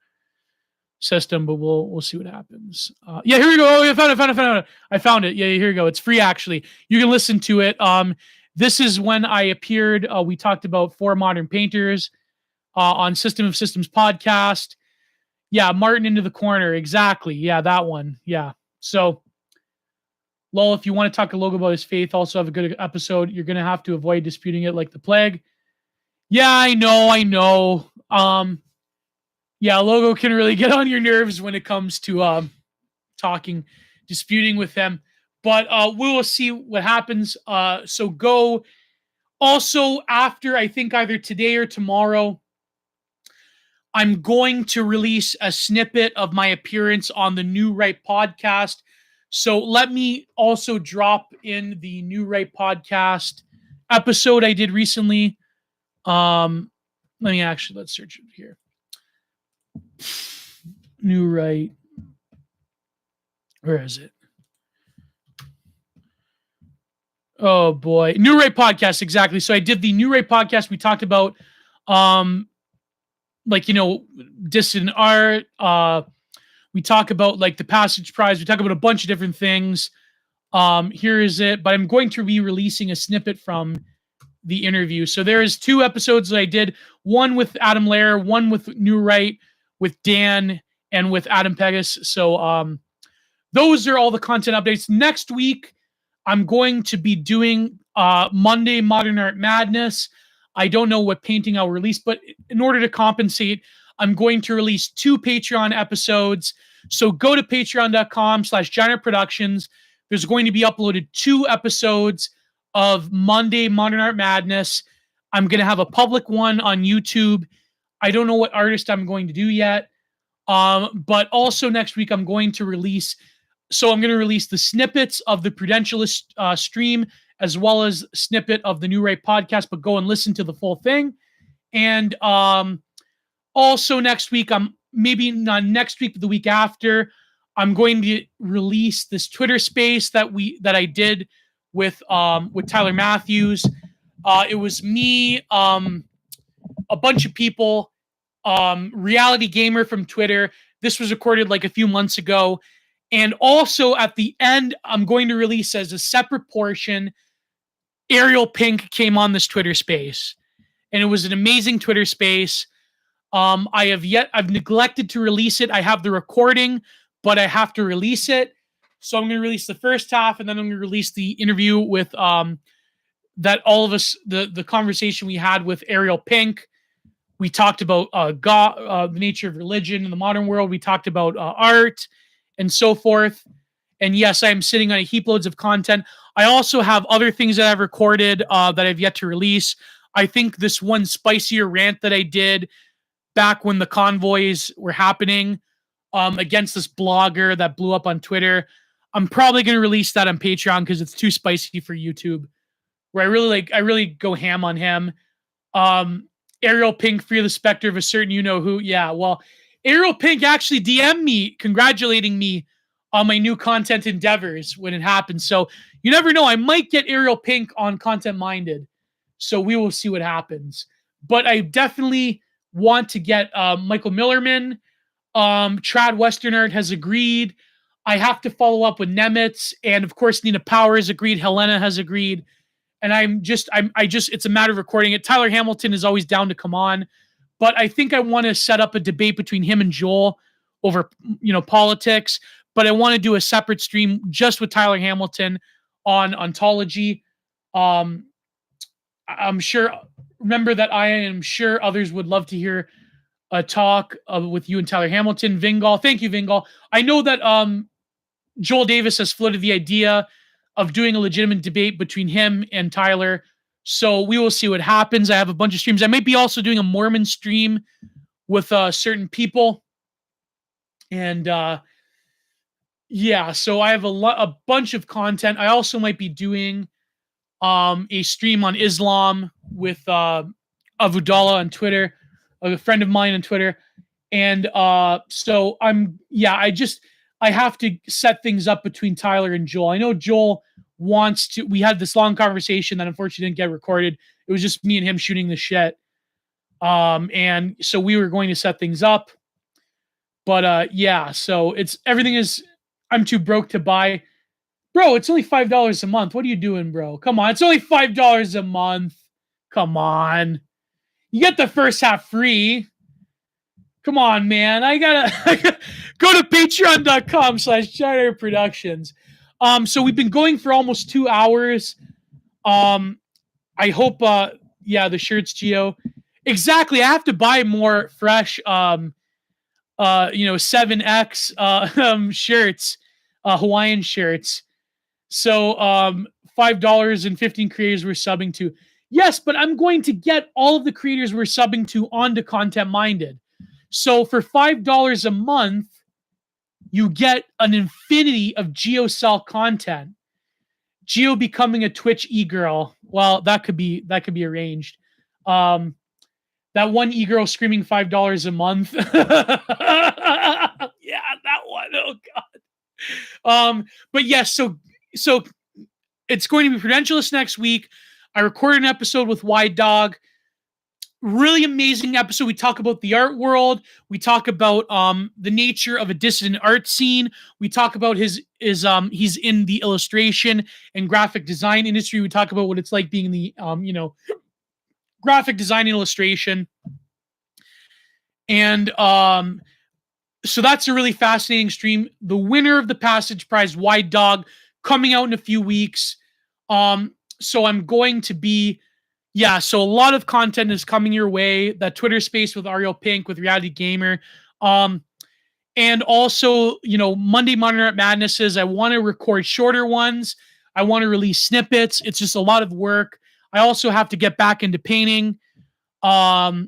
system, but we'll see what happens. Yeah, here we go. Oh, I found it. I found it. Yeah, here we go. It's free actually. You can listen to it. This is when I appeared. We talked about four modern painters on System of Systems podcast. Yeah, Martin into the corner. Exactly. Yeah, that one. Yeah. So Lol, if you want to talk to Logo about his faith, also have a good episode. You're gonna have to avoid disputing it like the plague. Yeah, I know. Yeah, Logo can really get on your nerves when it comes to talking, disputing with them. But we will see what happens. So go. Also, after I think either today or tomorrow, I'm going to release a snippet of my appearance on the New Right podcast. So let me also drop in the New Right podcast episode I did recently. Let's search it here. New Right. Where is it? Oh boy. New Right podcast, exactly. So I did the New Right podcast. We talked about dissident art. We talk about like the Passage Prize. We talk about a bunch of different things. Here is it, but I'm going to be releasing a snippet from the interview. So there is two episodes that I did, one with Adam Lehrer, one with New Right, with Dan, and with Adam Pegas. So those are all the content updates. Next week, I'm going to be doing Monday Modern Art Madness. I don't know what painting I'll release, but in order to compensate, I'm going to release 2 Patreon episodes. So go to patreon.com/Giant Productions. There's going to be uploaded 2 episodes of Monday Modern Art Madness. I'm going to have a public one on YouTube. I don't know what artist I'm going to do yet. But also next week, I'm going to release the snippets of the Prudentialist stream, as well as snippet of the New Right podcast, but go and listen to the full thing. And also next week, maybe not next week, but the week after, I'm going to release this Twitter space that I did with Tyler Matthews. It was me, a bunch of people, Reality Gamer from Twitter. This was recorded like a few months ago. And also at the end, I'm going to release as a separate portion, Ariel Pink came on this Twitter space. And it was an amazing Twitter space. I've neglected to release it. I have the recording, but I have to release it. So I'm going to release the first half, and then I'm going to release the interview with that all of us, the conversation we had with Ariel Pink. We talked about God, the nature of religion in the modern world. We talked about art and so forth. And yes, I'm sitting on a heap loads of content. I also have other things that I've recorded that I've yet to release. I think this one spicier rant that I did back when the convoys were happening against this blogger that blew up on Twitter, I'm probably going to release that on Patreon because it's too spicy for YouTube. Where I really go ham on him. Ariel Pink, Fear the Specter of a Certain You-Know-Who. Yeah, well, Ariel Pink actually DM'd me congratulating me on my new content endeavors when it happened. So you never know. I might get Ariel Pink on Content Minded. So we will see what happens. But I definitely want to get Michael Millerman. Trad Westernart has agreed. I have to follow up with Nemitz. And of course, Nina Power has agreed. Helena has agreed. And it's a matter of recording it. Tyler Hamilton is always down to come on, but I think I want to set up a debate between him and Joel over, politics, but I want to do a separate stream just with Tyler Hamilton on ontology. I'm sure others would love to hear a talk with you and Tyler Hamilton. Vingal, thank you, Vingal. I know that Joel Davis has floated the idea of doing a legitimate debate between him and Tyler. So we will see what happens. I have a bunch of streams. I might be also doing a Mormon stream with certain people. And yeah, so I have a bunch of content. I also might be doing a stream on Islam with Avudallah on Twitter, a friend of mine on Twitter. And so I have to set things up between Tyler and Joel. I know Joel wants to. We had this long conversation that unfortunately didn't get recorded. It was just me and him shooting the shit. And so we were going to set things up. But yeah, so I'm too broke to buy. Bro, it's only $5 a month. What are you doing, bro? Come on, it's only $5 a month. Come on. You get the first half free. Come on, man. I gotta go to patreon.com/Charter Productions. So we've been going for almost 2 hours. I hope the shirts, Geo. Exactly. I have to buy more fresh 7X shirts, Hawaiian shirts. So $5 and 15 creators we're subbing to. Yes, but I'm going to get all of the creators we're subbing to onto Content Minded. So for $5 a month, you get an infinity of GeoCell content. Geo becoming a Twitch e-girl. Well, that could be arranged. That one e-girl screaming $5 a month. Yeah, that one. Oh god. But yes, so it's going to be Prudentialist next week. I recorded an episode with Wide Dog. Really amazing episode. We talk about the art world. We talk about the nature of a dissident art scene. We talk about his he's in the illustration and graphic design industry. We talk about what it's like being in the graphic design and illustration. And so that's a really fascinating stream. The winner of the Passage Prize, Wide Dog, coming out in a few weeks. So I'm going to be, so a lot of content is coming your way. That Twitter space with Ariel Pink, with Reality Gamer. And also, Monday Modern Art Madnesses. I want to record shorter ones. I want to release snippets. It's just a lot of work. I also have to get back into painting. I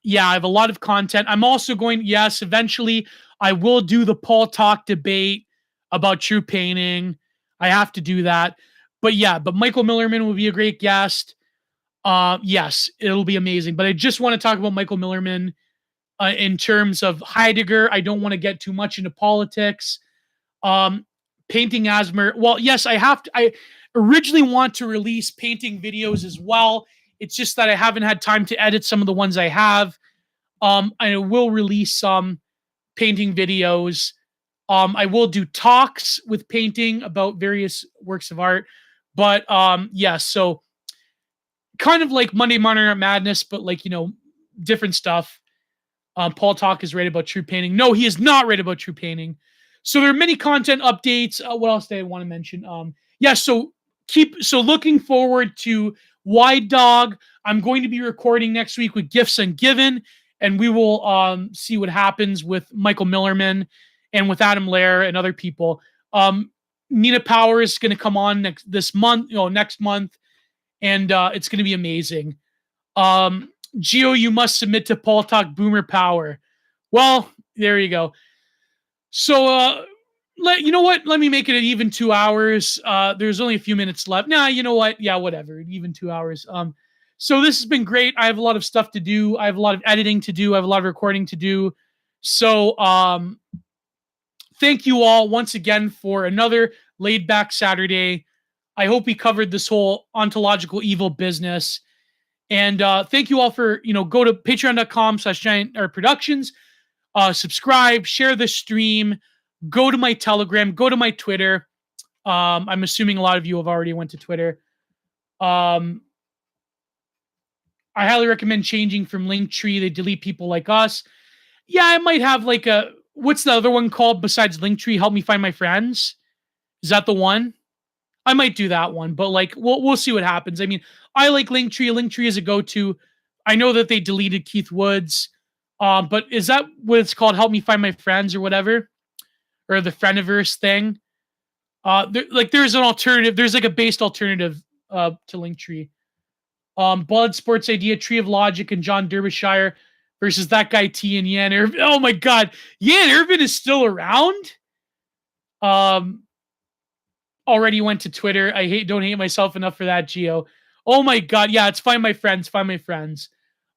have a lot of content. I'm also going, eventually I will do the Paul Talk debate about true painting. I have to do that. But Michael Millerman will be a great guest. Yes, it'll be amazing. But I just want to talk about Michael Millerman in terms of Heidegger. I don't want to get too much into politics. Painting Asmer. Well, yes, I originally want to release painting videos as well. It's just that I haven't had time to edit some of the ones I have. I will release some painting videos. I will do talks with painting about various works of art. But so kind of like Monday Modern Art Madness, but different stuff. Paul Talk is right about true painting. No, he is not right about true painting. So there are many content updates. What else did I want to mention? So looking forward to Wide Dog. I'm going to be recording next week with Gifts Ungiven, and we will see what happens with Michael Millerman and with Adam Lair and other people. Nina Power is going to come on next month, and it's going to be amazing. Geo, you must submit to Paul Talk Boomer Power. Well, there you go. So, you know what? Let me make it an even 2 hours. There's only a few minutes left. Nah, you know what? Yeah, whatever. Even 2 hours. So this has been great. I have a lot of stuff to do. I have a lot of editing to do. I have a lot of recording to do. So, thank you all once again for another laid back Saturday. I hope we covered this whole ontological evil business. And thank you all for, go to patreon.com/giantproductions, subscribe, share the stream, go to my Telegram, go to my Twitter. I'm assuming a lot of you have already went to Twitter. I highly recommend changing from Linktree. They delete people like us. Yeah, I might have what's the other one called besides Linktree? Help me find my friends. Is that the one? I might do that one, but we'll see what happens. I mean, I like Linktree. Linktree is a go-to. I know that they deleted Keith Woods, but is that what it's called? Help me find my friends or whatever, or the Friendiverse thing. There's an alternative. There's like a based alternative to Linktree. Blood Sports Idea, Tree of Logic, and John Derbyshire versus that guy T and Yan Irvin. Oh my God, Yan Irvin is still around. Already went to Twitter. Don't hate myself enough for that, Geo. Oh my God, yeah, it's Find My Friends. Find My Friends.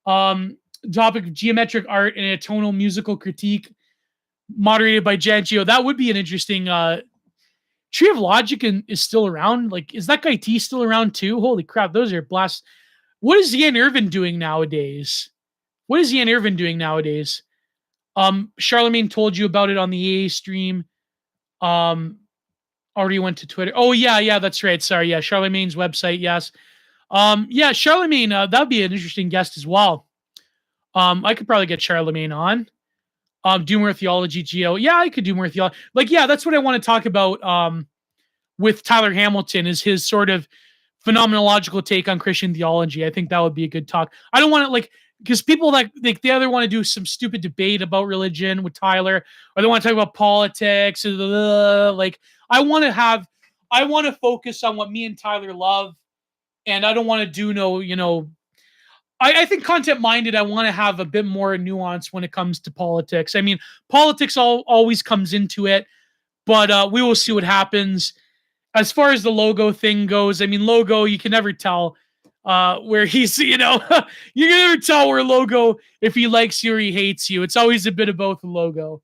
Topic of geometric art and a tonal musical critique, moderated by Jan Geo. That would be an interesting. Tree of Logic is still around. Like, is that guy T still around too? Holy crap, those are blasts. What is Yan Irvin doing nowadays? Charlemagne told you about it on the EA stream. Already went to Twitter. Oh yeah, that's right. Sorry, yeah, Charlemagne's website. Yes. Yeah, Charlemagne. That'd be an interesting guest as well. I could probably get Charlemagne on. Do more theology, Geo. Yeah, I could do more theology. Like, yeah, that's what I want to talk about. With Tyler Hamilton is his sort of phenomenological take on Christian theology. I think that would be a good talk. I don't want to because people they either want to do some stupid debate about religion with Tyler, or they want to talk about politics. I want to focus on what me and Tyler love, and I don't want to do I think content minded. I want to have a bit more nuance when it comes to politics. I mean, politics always comes into it, but we will see what happens. As far as the logo thing goes, I mean, logo, you can never tell where he's, you can never tell where logo, if he likes you or he hates you. It's always a bit of both logo.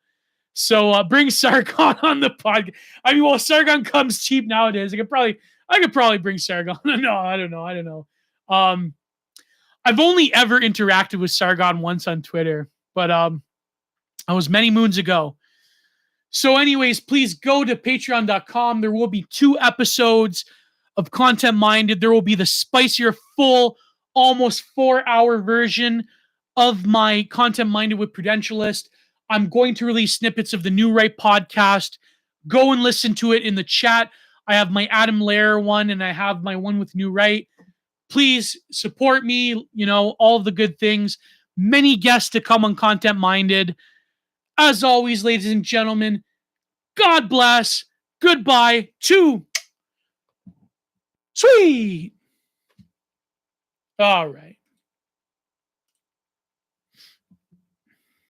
So bring Sargon on the podcast. I mean, well, Sargon comes cheap nowadays. I could probably bring Sargon. No, I don't know. I've only ever interacted with Sargon once on Twitter, but I was many moons ago. So anyways, please go to patreon.com. There will be 2 episodes of Content Minded. There will be the spicier, full, almost 4-hour version of my Content Minded with Prudentialist. I'm going to release snippets of the New Right podcast. Go and listen to it in the chat. I have my Adam Lehrer one, and I have my one with New Right. Please support me, all of the good things. Many guests to come on Content Minded. As always, ladies and gentlemen, God bless. Goodbye. Sweet. All right.